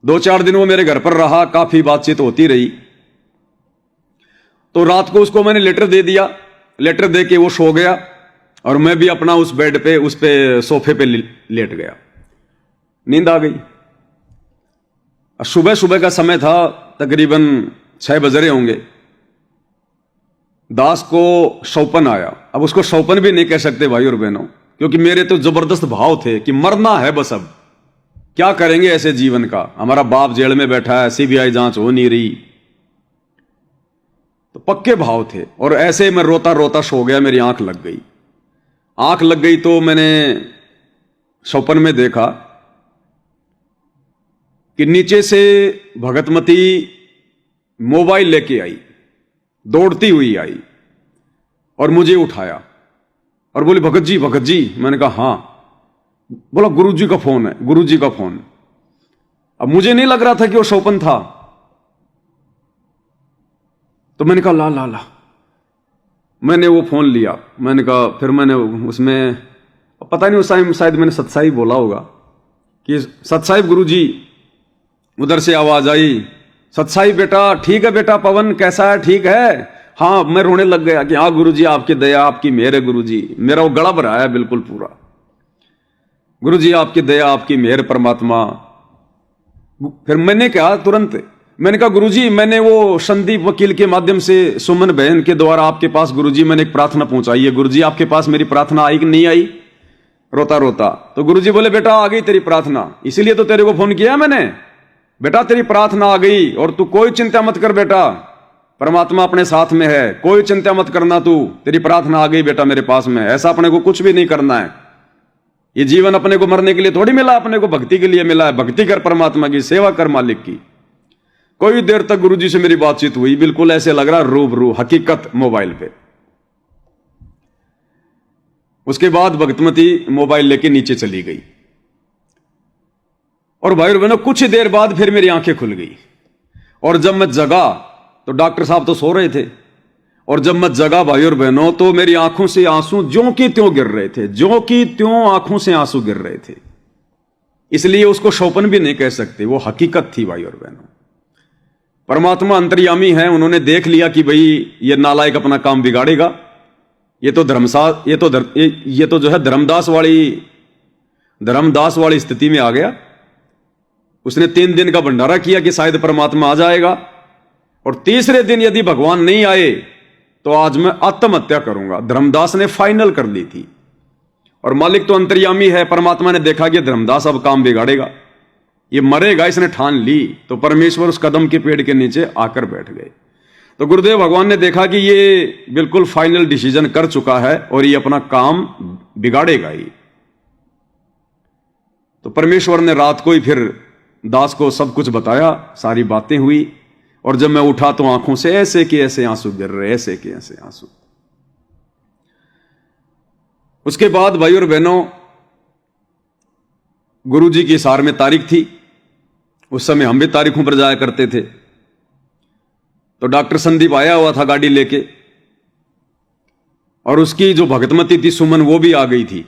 2-4 दिन वो मेरे घर पर रहा, काफी बातचीत होती रही। तो रात को उसको मैंने लेटर दे दिया। लेटर दे के वो सो गया, और मैं भी अपना उस बेड पे, उस पे सोफे पे लेट गया। नींद आ गई। सुबह सुबह का समय था, तकरीबन 6 बज रहे होंगे। दास को सौपन आया। अब उसको सौपन भी नहीं कह सकते भाई और बहनों, क्योंकि मेरे तो जबरदस्त भाव थे कि मरना है बस, अब क्या करेंगे ऐसे जीवन का। हमारा बाप जेल में बैठा है, सीबीआई जांच हो नहीं रही, तो पक्के भाव थे। और ऐसे मैं रोता रोता सो गया। मेरी आंख लग गई। आंख लग गई तो मैंने सौपन में देखा कि नीचे से भगतमती मोबाइल लेके आई, दौड़ती हुई आई, और मुझे उठाया और बोली भगत जी, भगत जी। मैंने कहा हां। बोला गुरुजी का फोन है, गुरुजी का फोन। अब मुझे नहीं लग रहा था कि वो सौपन था, तो मैंने कहा ला ला ला। मैंने वो फोन लिया। मैंने कहा, फिर मैंने उसमें पता नहीं उस टाइम शायद मैंने सतसाई बोला होगा कि सतसाहिब गुरुजी। उधर से आवाज आई, सतसाई बेटा, ठीक है बेटा, पवन कैसा है, ठीक है? हाँ। मैं रोने लग गया कि हाँ गुरुजी, आपकी दया, आपकी मेहर है गुरुजी। मेरा वो गला भरा है बिल्कुल पूरा। गुरुजी आपकी दया, आपकी मेहर परमात्मा। फिर मैंने कहा तुरंत, मैंने कहा गुरुजी, मैंने वो संदीप वकील के माध्यम से सुमन बहन के द्वारा आपके पास गुरुजी मैंने एक प्रार्थना पहुंचाई है। गुरुजी आपके पास मेरी प्रार्थना आई कि नहीं आई? रोता रोता। तो गुरुजी बोले बेटा आ गई तेरी प्रार्थना, इसीलिए तो तेरे को फोन किया मैंने। बेटा तेरी प्रार्थना आ गई, और तू कोई चिंता मत कर बेटा, परमात्मा अपने साथ में है, कोई चिंता मत करना तू। तेरी प्रार्थना आ गई बेटा मेरे पास में। ऐसा अपने को कुछ भी नहीं करना है। ये जीवन अपने को मरने के लिए थोड़ी मिला, अपने को भक्ति के लिए मिला है। भक्ति कर परमात्मा की, सेवा कर मालिक की। कोई देर तक गुरुजी से मेरी बातचीत हुई, बिल्कुल ऐसे लग रहा रूबरू हकीकत मोबाइल पे। उसके बाद भगतमती मोबाइल लेके नीचे चली गई। और भाई और बहनों, कुछ देर बाद फिर मेरी आंखें खुल गई। और जब मैं जगा तो डॉक्टर साहब तो सो रहे थे, और जब मैं जगा भाई और बहनों, तो मेरी आंखों से आंसू ज्यों की त्यों गिर रहे थे, ज्यों की त्यों आंखों से आंसू गिर रहे थे। इसलिए उसको सौपन भी नहीं कह सकते, वो हकीकत थी भाई और बहनों। परमात्मा अंतर्यामी है, उन्होंने देख लिया कि भाई ये नालायक अपना काम बिगाड़ेगा। ये तो जो है धर्मदास वाली स्थिति में आ गया। उसने 3 दिन का भंडारा किया कि शायद परमात्मा आ जाएगा, और तीसरे दिन यदि भगवान नहीं आए तो आज मैं आत्महत्या करूंगा। धर्मदास ने फाइनल कर ली थी। और मालिक तो अंतर्यामी है, परमात्मा ने देखा कि धर्मदास अब काम बिगाड़ेगा, ये मरेगा, इसने ठान ली। तो परमेश्वर उस कदम के पेड़ के नीचे आकर बैठ गए। तो गुरुदेव भगवान ने देखा कि ये बिल्कुल फाइनल डिसीजन कर चुका है, और ये अपना काम बिगाड़ेगा ही। तो परमेश्वर ने रात को ही फिर दास को सब कुछ बताया, सारी बातें हुई। और जब मैं उठा तो आंखों से ऐसे के ऐसे आंसू गिर रहे, ऐसे के ऐसे आंसू। उसके बाद भाई और बहनों, गुरुजी की हिसार में तारीख थी। उस समय हम भी तारीखों पर जाया करते थे। तो डॉक्टर संदीप आया हुआ था गाड़ी लेके, और उसकी जो भगतमती थी सुमन, वो भी आ गई थी।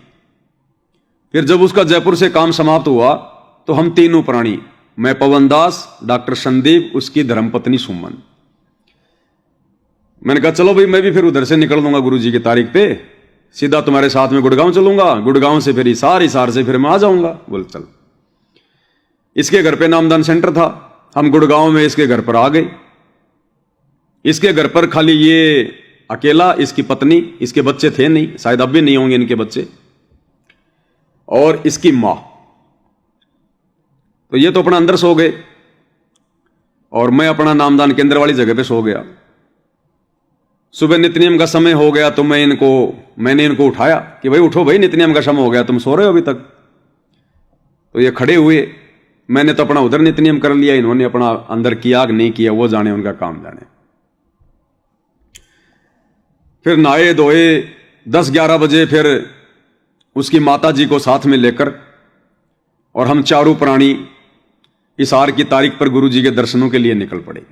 फिर जब उसका जयपुर से काम समाप्त हुआ तो हम तीनों प्राणी, मैं पवन दास, डॉक्टर संदीप, उसकी धर्मपत्नी सुमन, मैंने कहा चलो भाई मैं भी फिर उधर से निकल दूंगा गुरुजी की तारीख पे, सीधा तुम्हारे साथ में गुड़गांव चलूंगा, गुड़गांव से फिर हिसार, हिसार से फिर मैं आ जाऊंगा। बोल चल। इसके घर पे नामदान सेंटर था, हम गुड़गांव में इसके घर पर आ गए। इसके घर पर खाली ये अकेला, इसकी पत्नी, इसके बच्चे थे नहीं, शायद अब भी नहीं होंगे इनके बच्चे, और इसकी मां। तो ये तो अपना अंदर सो गए और मैं अपना नामदान केंद्र वाली जगह पे सो गया। सुबह नित्यनियम का समय हो गया तो मैंने इनको उठाया कि भाई उठो भाई, नित्यनियम का समय हो गया, तुम सो रहे हो अभी तक। तो ये खड़े हुए, मैंने तो अपना उधर नित्यनियम कर लिया, इन्होंने अपना अंदर किया कि नहीं किया वो जाने, उनका काम जाने। फिर नहाए धोए 10-11 बजे, फिर उसकी माता जी को साथ में लेकर और हम चारों प्राणी हिसार की तारीख पर गुरुजी के दर्शनों के लिए निकल पड़े।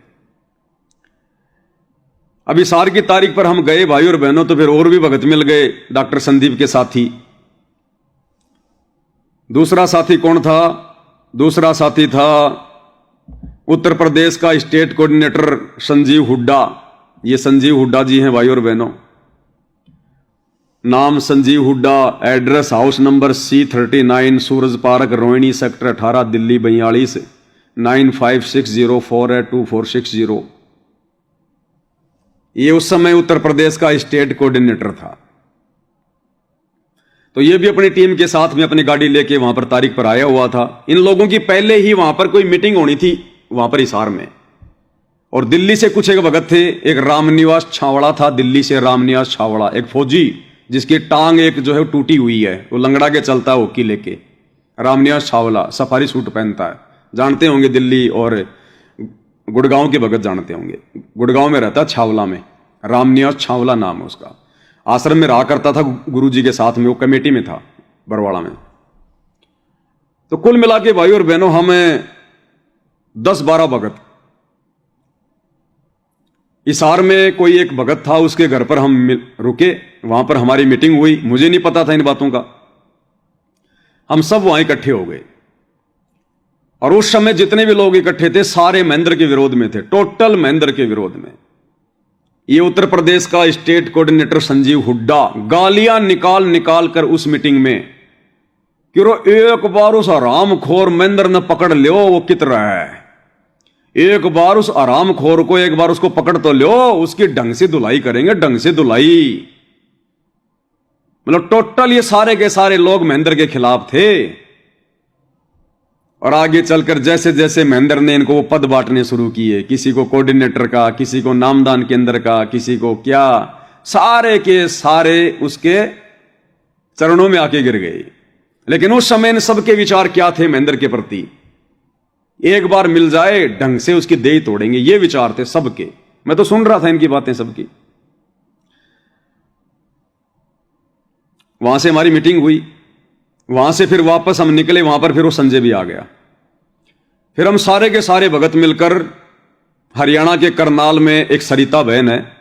अब हिसार की तारीख पर हम गए भाई और बहनों, तो फिर और भी भगत मिल गए डॉक्टर संदीप के साथी। दूसरा साथी कौन था? दूसरा साथी था उत्तर प्रदेश का स्टेट कोऑर्डिनेटर संजीव हुड्डा। ये संजीव हुड्डा जी हैं भाई और बहनों। नाम Sanjeev Hooda, address house number C39, सूरज पार्क, रोहिणी, सेक्टर 18, दिल्ली 42, 9560482460। ये उस समय उत्तर प्रदेश का स्टेट कोऑर्डिनेटर था। तो ये भी अपनी टीम के साथ में अपनी गाड़ी लेके वहां पर तारीख पर आया हुआ था। इन लोगों की पहले ही वहां पर कोई मीटिंग होनी थी वहां पर हिसार में, और दिल्ली से कुछ एक भगत थे। एक रामनिवास छावड़ा था, दिल्ली से रामनिवास छावड़ा, एक फौजी जिसकी टांग एक जो है टूटी हुई है, वो लंगड़ा के चलता है होकी लेके। रामनिवास छावड़ा सफारी सूट पहनता है, जानते होंगे दिल्ली और गुड़गांव के भगत जानते होंगे। गुड़गांव में रहता, छावला में, रामनिवास छावला नाम है उसका। आश्रम में रहा करता था गुरुजी के साथ में, वो कमेटी में था बरवाड़ा में। तो कुल मिला के भाई और बहनों हमें 10-12 भगत। हिसार में कोई एक भगत था, उसके घर पर हम रुके, वहां पर हमारी मीटिंग हुई। मुझे नहीं पता था इन बातों का। हम सब वहां इकट्ठे हो गए, और उस समय जितने भी लोग इकट्ठे थे सारे महेंद्र के विरोध में थे, टोटल महेंद्र के विरोध में। ये उत्तर प्रदेश का स्टेट कोऑर्डिनेटर संजीव हुड्डा गालियां निकाल निकाल कर उस मीटिंग में कि एक बार उस हरामखोर महेंद्र ने पकड़ लियो, वो कित रहा है, एक बार उस हरामखोर को एक बार उसको पकड़ तो लो, उसकी ढंग से धुलाई करेंगे, ढंग से धुलाई। मतलब टोटल ये सारे के सारे लोग महेंद्र के खिलाफ थे। और आगे चलकर जैसे जैसे महेंद्र ने इनको वो पद बांटने शुरू किए, किसी को कोऑर्डिनेटर का, किसी को नामदान केंद्र का, किसी को क्या, सारे के सारे उसके चरणों में आके गिर गए। लेकिन उस समय इन सबके विचार क्या थे महेंद्र के प्रति? एक बार मिल जाए ढंग से उसकी देह तोड़ेंगे, ये विचार थे सबके। मैं तो सुन रहा था इनकी बातें सबकी। वहां से हमारी मीटिंग हुई, वहां से फिर वापस हम निकले, वहां पर फिर वो संजय भी आ गया। फिर हम सारे के सारे भगत मिलकर हरियाणा के करनाल में एक सरिता बहन है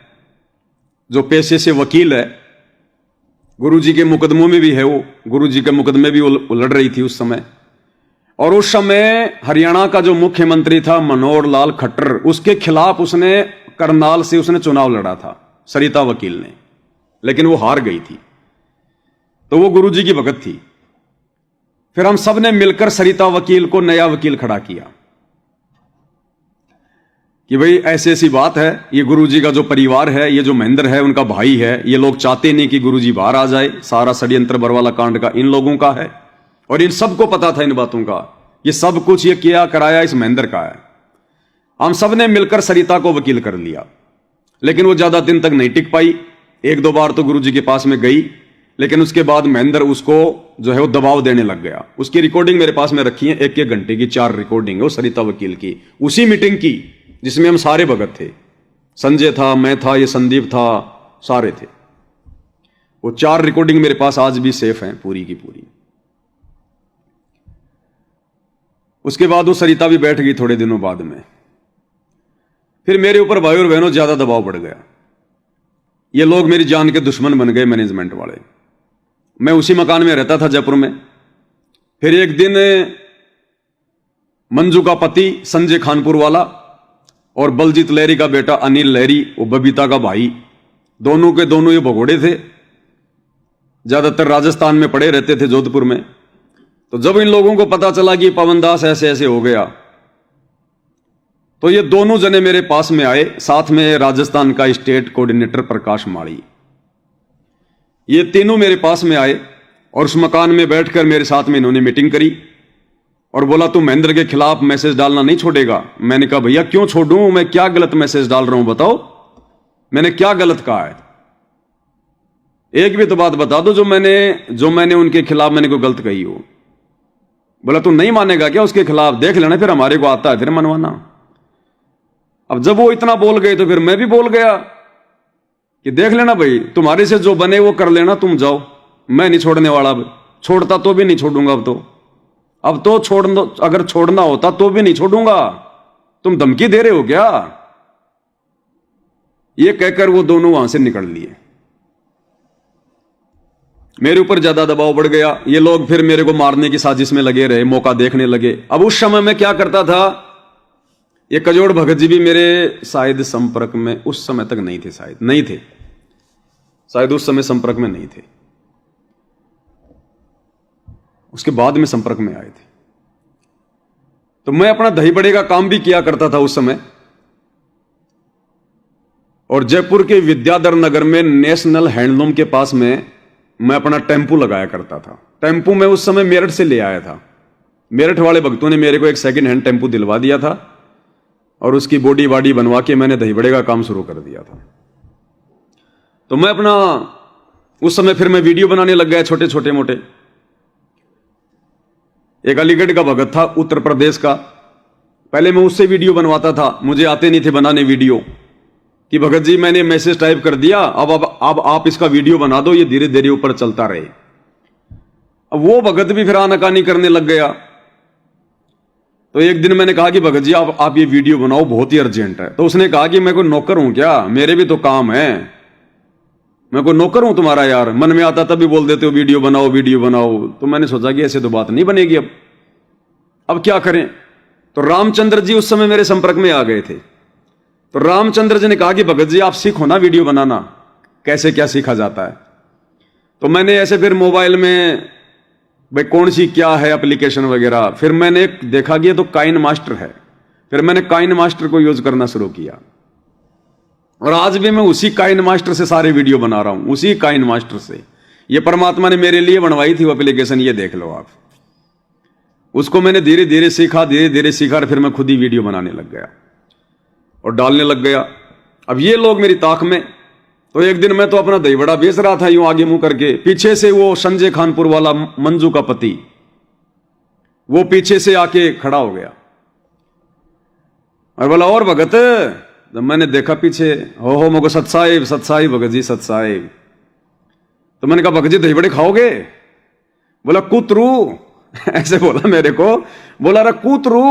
जो पेशे से वकील है, गुरुजी के मुकदमों में भी है, वो गुरुजी के मुकदमे भी वो लड़ रही थी उस समय। और उस समय हरियाणा का जो मुख्यमंत्री था मनोहर लाल खट्टर, उसके खिलाफ उसने करनाल से उसने चुनाव लड़ा था सरिता वकील ने, लेकिन वो हार गई थी। तो वो गुरुजी की भगत थी। फिर हम सब ने मिलकर सरिता वकील को नया वकील खड़ा किया कि भाई ऐसी ऐसी बात है, ये गुरुजी का जो परिवार है, ये जो महेंद्र है उनका भाई है, ये लोग चाहते नहीं कि गुरुजी बाहर आ जाए, सारा षड्यंत्र बरवाला कांड का इन लोगों का है, और इन सबको पता था इन बातों का, ये सब कुछ ये किया कराया इस महेंद्र का है। हम सब ने मिलकर सरिता को वकील कर लिया, लेकिन वो ज्यादा दिन तक नहीं टिक पाई। 1-2 बार तो गुरुजी के पास में गई, लेकिन उसके बाद महेंद्र उसको जो है वो दबाव देने लग गया। उसकी रिकॉर्डिंग मेरे पास में रखी है, 1-1 घंटे की 4 रिकॉर्डिंग है वो सरिता वकील की, उसी मीटिंग की जिसमें हम सारे भगत थे। संजय था, मैं था, ये संदीप था, सारे थे। वो 4 रिकॉर्डिंग मेरे पास आज भी सेफ हैं, पूरी की पूरी। उसके बाद वो सरिता भी बैठ गई थोड़े दिनों बाद में। फिर मेरे ऊपर भाई और बहनों ज्यादा दबाव बढ़ गया। ये लोग मेरी जान के दुश्मन बन गए, मैनेजमेंट वाले। मैं उसी मकान में रहता था जयपुर में। फिर एक दिन मंजू का पति संजय खानपुर वाला और बलजीत लहरी का बेटा अनिल लहरी, वो बबीता का भाई, दोनों के दोनों ये भगोड़े थे। ज्यादातर राजस्थान में पड़े रहते थे, जोधपुर में। तो जब इन लोगों को पता चला कि पवन दास ऐसे ऐसे हो गया, तो ये दोनों जने मेरे पास में आए, साथ में राजस्थान का स्टेट कोऑर्डिनेटर प्रकाश माड़ी। ये तीनों मेरे पास में आए और उस मकान में बैठकर मेरे साथ में इन्होंने मीटिंग करी और बोला तू महेंद्र के खिलाफ मैसेज डालना नहीं छोड़ेगा। मैंने कहा भैया क्यों छोड़ूं, मैं क्या गलत मैसेज डाल रहा हूं, बताओ मैंने क्या गलत कहा है। एक भी तो बात बता दो जो मैंने उनके खिलाफ मैंने कोई गलत कही हो। बोला तू नहीं मानेगा क्या उसके खिलाफ, देख लेना, फिर हमारे को आता है फिर मनवाना। अब जब वो इतना बोल गए तो फिर मैं भी बोल गया कि देख लेना भाई, तुम्हारे से जो बने वो कर लेना, तुम जाओ, मैं नहीं छोड़ने वाला। छोड़ता तो भी नहीं छोड़ूंगा। अब तो छोड़ दो, अगर छोड़ना होता तो भी नहीं छोड़ूंगा। तुम धमकी दे रहे हो क्या? ये कहकर वो दोनों वहां से निकल लिए। मेरे ऊपर ज्यादा दबाव बढ़ गया। ये लोग फिर मेरे को मारने की साजिश में लगे रहे, मौका देखने लगे। अब उस समय मैं क्या करता था, ये कजोड़ भगत जी भी मेरे शायद संपर्क में उस समय तक नहीं थे, शायद उस समय संपर्क में नहीं थे, उसके बाद में संपर्क में आए थे। तो मैं अपना दही बड़े का काम भी किया करता था उस समय। और जयपुर के विद्याधर नगर में नेशनल हैंडलूम के पास में मैं अपना टेम्पू लगाया करता था। टेम्पू मैं उस समय मेरठ से ले आया था। मेरठ वाले भक्तों ने मेरे को एक सेकंड हैंड टेम्पू दिलवा दिया था और उसकी बॉडी वाडी बनवा के मैंने दही बड़े का काम शुरू कर दिया था। तो मैं अपना उस समय फिर मैं वीडियो बनाने लग गया, छोटे छोटे मोटे। एक अलीगढ़ का भगत था, उत्तर प्रदेश का, पहले मैं उससे वीडियो बनवाता था, मुझे आते नहीं थे बनाने वीडियो, कि भगत जी मैंने मैसेज टाइप कर दिया, अब आप इसका वीडियो बना दो, ये धीरे धीरे ऊपर चलता रहे। अब वो भगत भी फिर आनाकानी करने लग गया। तो एक दिन मैंने कहा कि भगत जी आप ये वीडियो बनाओ, बहुत ही अर्जेंट है। तो उसने कहा कि मैं कोई नौकर हूं क्या, मेरे भी तो काम है, मैं कोई नौकर हूं तुम्हारा यार, मन में आता तभी बोल देते हो वीडियो बनाओ वीडियो बनाओ। तो मैंने सोचा कि ऐसे तो बात नहीं बनेगी। अब क्या करें। तो रामचंद्र जी उस समय मेरे संपर्क में आ गए थे। तो रामचंद्र जी ने कहा कि भगत जी आप सीखो ना वीडियो बनाना, कैसे क्या सीखा जाता है। तो मैंने ऐसे फिर मोबाइल में भाई कौन सी क्या है एप्लीकेशन वगैरह, फिर मैंने देखा कि ये तो काइन मास्टर है, फिर मैंने काइन मास्टर को यूज करना शुरू किया। और आज भी मैं उसी काइन मास्टर से सारे वीडियो बना रहा हूं, उसी काइन मास्टर से। ये परमात्मा ने मेरे लिए बनवाई थी वो एप्लीकेशन, ये देख लो आप। उसको मैंने धीरे धीरे सीखा और फिर मैं खुद ही वीडियो बनाने लग गया और डालने लग गया। अब ये लोग मेरी ताक में। तो एक दिन मैं तो अपना दही बड़ा बेच रहा था यूं आगे मुंह करके, पीछे से वो संजय खानपुर वाला मंजू का पति वो पीछे से आके खड़ा हो गया और बोला और भगत। जब मैंने देखा पीछे, हो मगो सत साहिब भगत जी सत साहिब। तो मैंने कहा भगत जी दही बड़े खाओगे? बोला कूतरू ऐसे बोला मेरे को, बोला रे कूतरू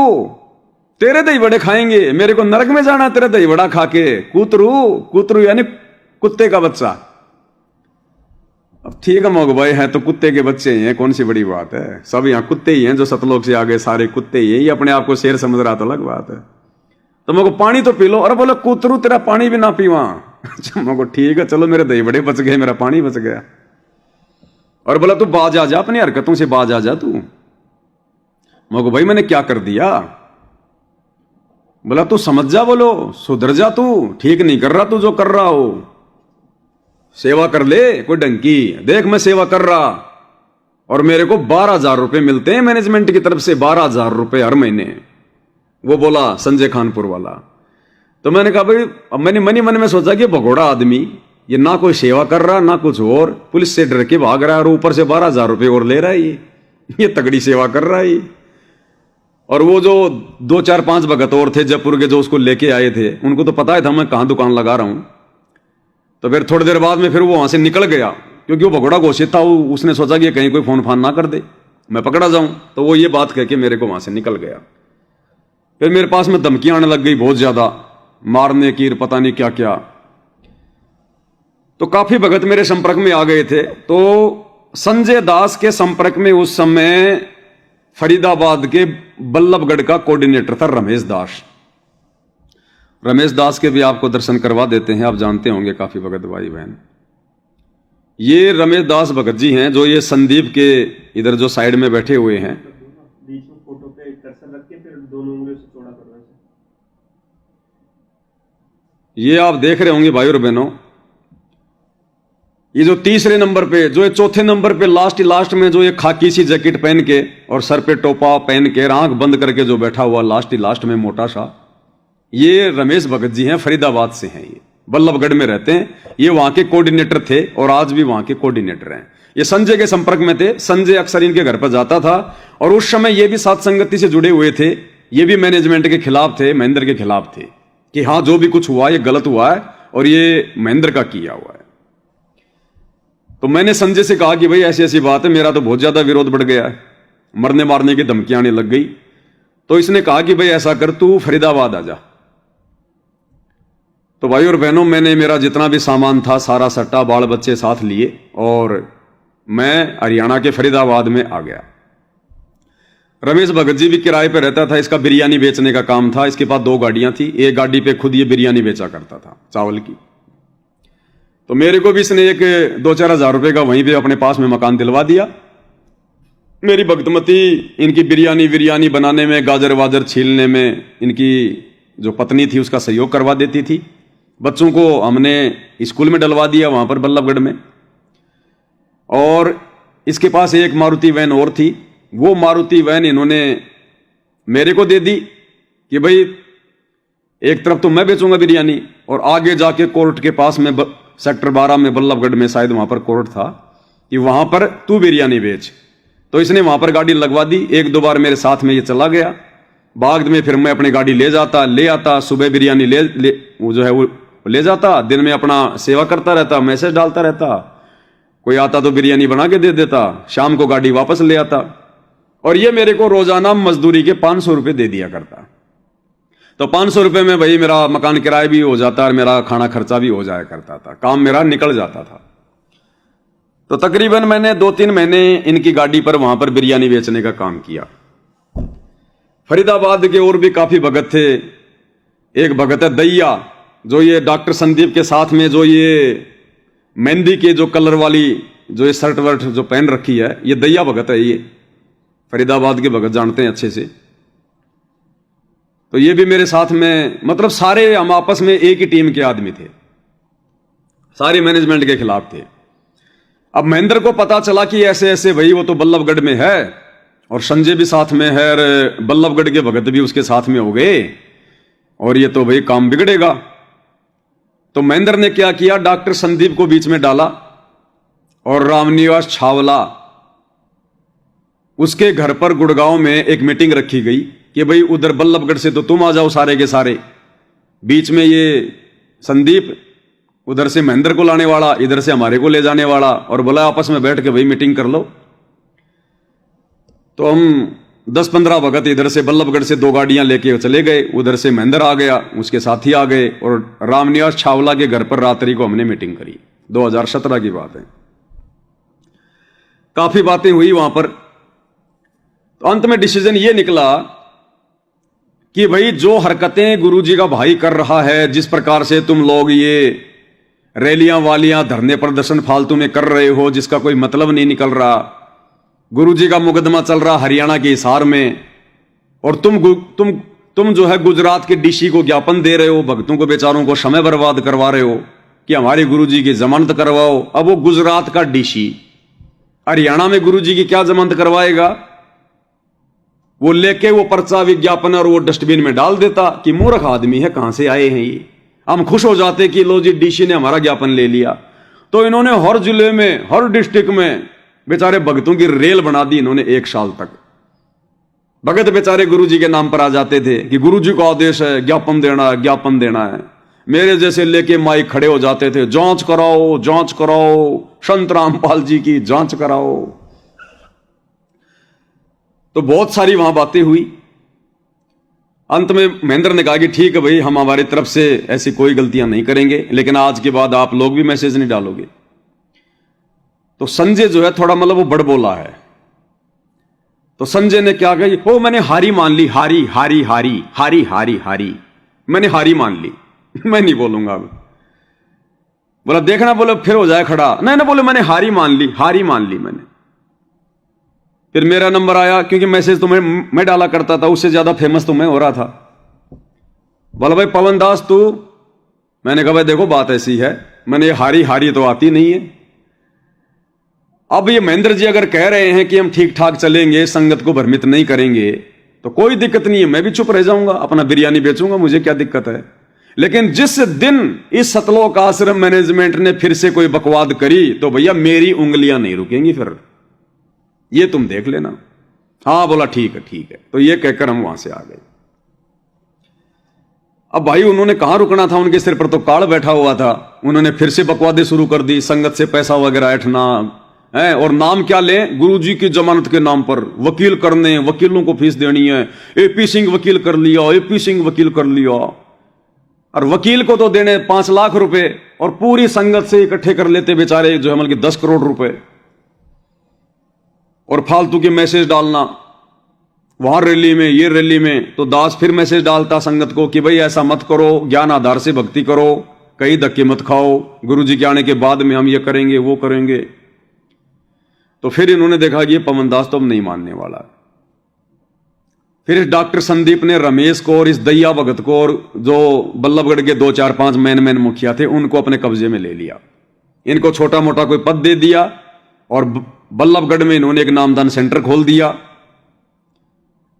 तेरे दही बड़े खाएंगे, मेरे को नरक में जाना तेरा दही बड़ा खा के। कूतरू यानी कुत्ते का बच्चा। अब ठीक है मोग भाई, है तो कुत्ते के बच्चे ही हैं, कौन सी बड़ी बात है, सब यहाँ कुत्ते ही हैं, जो सतलोक से आ गए सारे कुत्ते ही हैं। ये अपने आप को शेर समझ रहा तो अलग बात है। तो मेरे को पानी तो पी लो। अरे बोले कूतरू तेरा पानी भी ना पीवा। मेरे को ठीक है चलो, मेरे दही बड़े बच गए, मेरा पानी बच गया। और बोला तू बाज आ जा, अपनी हरकतों से बाज आ जा तू। मेरे को भाई मैंने क्या कर दिया? बोला तू समझ जा, बोलो सुधर जा, तू ठीक नहीं कर रहा तू जो कर रहा हो, सेवा कर ले कोई डंकी। देख मैं सेवा कर रहा और मेरे को 12,000 रुपए मिलते हैं मैनेजमेंट की तरफ से, 12,000 रुपए हर महीने। वो बोला संजय खानपुर वाला। तो मैंने कहा भाई, अब मैंने मन में सोचा कि भगोड़ा आदमी, ये ना कोई सेवा कर रहा ना कुछ और, पुलिस से डर के भाग रहा है और ऊपर से 12,000 रुपए और ले रहा है, ये तगड़ी सेवा कर रहा है। और वो जो 2 4 5 भगत और थे जयपुर के जो उसको लेके आए थे, उनको तो पता ही था मैं कहां दुकान लगा रहा हूं। तो फिर थोड़ी देर बाद में फिर वो वहां से निकल गया, क्योंकि वो भगोड़ा घोषित था। उसने सोचा कि कहीं कोई फोन फान ना कर दे, मैं पकड़ा जाऊं। तो वो ये बात कह के मेरे को वहां से निकल गया। फिर मेरे पास में धमकियां आने लग गई बहुत ज्यादा, मारने की, पता नहीं क्या क्या। तो काफी भगत मेरे संपर्क में आ गए थे। तो संजय दास के संपर्क में उस समय फरीदाबाद के बल्लभगढ़ का कोऑर्डिनेटर था रमेश दास। रमेश दास के भी आपको दर्शन करवा देते हैं, आप जानते होंगे काफी भगत भाई बहन। ये रमेश दास भगत जी हैं जो ये संदीप के इधर जो साइड में बैठे हुए हैं। बीच में फोटो पे कर्सर रख के फिर दोनों उंगलियों से चौड़ा करना है। ये आप देख रहे होंगे भाई और बहनों, ये जो तीसरे नंबर पे, जो ये चौथे नंबर पे लास्ट में जो ये खाकी सी जैकेट पहन के और सर पे टोपा पहन के आंख बंद करके जो बैठा हुआ लास्ट में मोटा सा, ये रमेश भगत जी हैं, फरीदाबाद से हैं। ये बल्लभगढ़ में रहते हैं। ये वहां के कोऑर्डिनेटर थे और आज भी वहां के कोऑर्डिनेटर हैं। ये संजय के संपर्क में थे। संजय अक्सर इनके घर पर जाता था और उस समय ये भी साथ संगति से जुड़े हुए थे। ये भी मैनेजमेंट के खिलाफ थे, महेंद्र के खिलाफ थे कि हां जो भी कुछ हुआ ये गलत हुआ है और ये महेंद्र का किया हुआ है। तो मैंने संजय से कहा कि भाई ऐसी ऐसी बात है, मेरा तो बहुत ज्यादा विरोध बढ़ गया है, मरने मारने की धमकियां आने लग गई। तो इसने कहा कि भाई ऐसा कर, तू फरीदाबाद आ जा। तो भाई और बहनों, मैंने मेरा जितना भी सामान था सारा सट्टा बाल बच्चे साथ लिए और मैं हरियाणा के फरीदाबाद में आ गया। रमेश भगत जी भी किराए पे रहता था। इसका बिरयानी बेचने का काम था। इसके पास 2 गाड़ियां थी। एक गाड़ी पे खुद ये बिरयानी बेचा करता था चावल की। तो मेरे को भी इसने एक 2-4 हज़ार रुपए का वहीं पे अपने पास में मकान दिलवा दिया। मेरी भगतमती इनकी बिरयानी बनाने में, गाजर वाजर छीलने में इनकी जो पत्नी थी उसका सहयोग करवा देती थी। बच्चों को हमने स्कूल में डलवा दिया वहां पर बल्लभगढ़ में। और इसके पास एक मारुति वैन और थी। वो मारुति वैन इन्होंने मेरे को दे दी कि भाई एक तरफ तो मैं बेचूंगा बिरयानी और आगे जाके कोर्ट के पास में सेक्टर 12 में बल्लभगढ़ में शायद वहां पर कोर्ट था कि वहां पर तू बिरयानी बेच। तो इसने वहां पर गाड़ी लगवा दी। 1-2 बार मेरे साथ में ये चला गया। बाद में फिर मैं अपनी गाड़ी ले आता। सुबह बिरयानी वो जो है वो ले जाता। दिन में अपना सेवा करता रहता, मैसेज डालता रहता। कोई आता तो बिरयानी बना के दे देता। शाम को गाड़ी वापस ले आता। और ये मेरे को रोजाना मजदूरी के 500 रुपए दे दिया करता। तो 500 रुपए में भाई मेरा मकान किराया भी हो जाता और मेरा खाना खर्चा भी हो जाया करता था। काम मेरा निकल जाता था। तो तकरीबन मैंने 2-3 महीने इनकी गाड़ी पर वहां पर बिरयानी बेचने का काम किया। फरीदाबाद के और भी काफी भगत थे। एक भगत है दैया, जो ये डॉक्टर संदीप के साथ में जो ये मेहंदी के जो कलर वाली जो ये शर्ट वर्ट जो पहन रखी है, ये दैया भगत है। ये फरीदाबाद के भगत जानते हैं अच्छे से। तो ये भी मेरे साथ में, मतलब सारे हम आपस में एक ही टीम के आदमी थे, सारे मैनेजमेंट के खिलाफ थे। अब महेंद्र को पता चला कि ऐसे ऐसे भाई वो तो बल्लभगढ़ में है और संजय भी साथ में है और बल्लभगढ़ के भगत भी उसके साथ में हो गए और ये तो भाई काम बिगड़ेगा। तो महेंद्र ने क्या किया, डॉक्टर संदीप को बीच में डाला और रामनिवास छावला उसके घर पर गुड़गांव में एक मीटिंग रखी गई कि भाई उधर बल्लभगढ़ से तो तुम आ जाओ सारे के सारे, बीच में ये संदीप उधर से महेंद्र को लाने वाला, इधर से हमारे को ले जाने वाला, और बोला आपस में बैठ के भाई मीटिंग कर लो। तो हम 10-15 भगत इधर से बल्लभगढ़ से 2 गाड़ियां लेके चले गए। उधर से महेंद्र आ गया, उसके साथी आ गए और रामनिवास छावला के घर पर रात्रि को हमने मीटिंग करी। 2017 की बात है। काफी बातें हुई वहां पर। तो अंत में डिसीजन ये निकला कि भाई जो हरकतें गुरुजी का भाई कर रहा है, जिस प्रकार से तुम लोग ये रैलियां वालियां धरने प्रदर्शन फालतू में कर रहे हो जिसका कोई मतलब नहीं निकल रहा, गुरुजी का मुकदमा चल रहा हरियाणा के हिसार में, और तुम जो है गुजरात के डीसी को ज्ञापन दे रहे हो, भक्तों को बेचारों को समय बर्बाद करवा रहे हो कि हमारे गुरुजी की जमानत करवाओ। अब वो गुजरात का डीसी हरियाणा में गुरुजी की क्या जमानत करवाएगा? वो लेके वो पर्चा विज्ञापन और वो डस्टबिन में डाल देता कि मूर्ख आदमी है, कहां से आए हैं ये। हम खुश हो जाते कि लो जी डीसी ने हमारा ज्ञापन ले लिया। तो इन्होंने हर जिले में, हर डिस्ट्रिक्ट में बेचारे भक्तों की रेल बना दी इन्होंने 1 साल तक। भगत बेचारे गुरुजी के नाम पर आ जाते थे कि गुरुजी का आदेश है, ज्ञापन देना है, ज्ञापन देना है। मेरे जैसे लेके माइक खड़े हो जाते थे, जांच कराओ, जांच कराओ, संत रामपाल जी की जांच कराओ। तो बहुत सारी वहां बातें हुई। अंत में महेंद्र ने कहा कि ठीक है भाई, हम हमारी तरफ से ऐसी कोई गलतियां नहीं करेंगे, लेकिन आज के बाद आप लोग भी मैसेज नहीं डालोगे। तो संजय जो है थोड़ा मतलब वो बड़बोला है। तो संजय ने क्या कहा, मैंने हारी मान ली, हारी हारी हारी हारी हारी हारी, मैंने हारी मान ली, मैं नहीं बोलूंगा अब। बोला देखना, बोले फिर हो जाए खड़ा, नहीं ना, बोले मैंने हारी मान ली, हारी मान ली मैंने। फिर मेरा नंबर आया, क्योंकि मैसेज तो मैं डाला करता था, उससे ज्यादा फेमस तो मैं हो रहा था। बोला भाई पवन दास तू, मैंने कहा भाई देखो बात ऐसी है, मैंने हारी हारी तो आती नहीं है। अब ये महेंद्र जी अगर कह रहे हैं कि हम ठीक ठाक चलेंगे, संगत को भ्रमित नहीं करेंगे, तो कोई दिक्कत नहीं है, मैं भी चुप रह जाऊंगा, अपना बिरयानी बेचूंगा, मुझे क्या दिक्कत है। लेकिन जिस दिन इस सतलोक आश्रम मैनेजमेंट ने फिर से कोई बकवाद करी, तो भैया मेरी उंगलियां नहीं रुकेंगी फिर, ये तुम देख लेना। हाँ बोला ठीक है ठीक है। तो ये कहकर हम वहां से आ गए। अब भाई उन्होंने कहां रुकना था, उनके सिर पर तो काल बैठा हुआ था। उन्होंने फिर से बकवादे शुरू कर दी, संगत से पैसा वगैरह ऐठना है, और नाम क्या लें, गुरुजी की जमानत के नाम पर वकील करने, वकीलों को फीस देनी है, एपी सिंह वकील कर लिया, एपी सिंह वकील कर लिया, और वकील को तो देने 5 लाख रुपए, और पूरी संगत से इकट्ठे कर लेते बेचारे जो है मतलब 10 करोड़ रुपए। और फालतू के मैसेज डालना वहां रैली में, ये रैली में, तो दास फिर मैसेज डालता संगत को कि भाई ऐसा मत करो, ज्ञान आधार से भक्ति करो, कई धक्के मत खाओ, गुरुजी के आने के बाद में हम ये करेंगे वो करेंगे। तो फिर इन्होंने देखा कि ये पवन दास तो अब नहीं मानने वाला। फिर इस डॉक्टर संदीप ने रमेश को और इस दैया भगत को और जो बल्लभगढ़ के 2 4 5 मैन मुखिया थे उनको अपने कब्जे में ले लिया। इनको छोटा मोटा कोई पद दे दिया, और बल्लभगढ़ में इन्होंने एक नामदान सेंटर खोल दिया।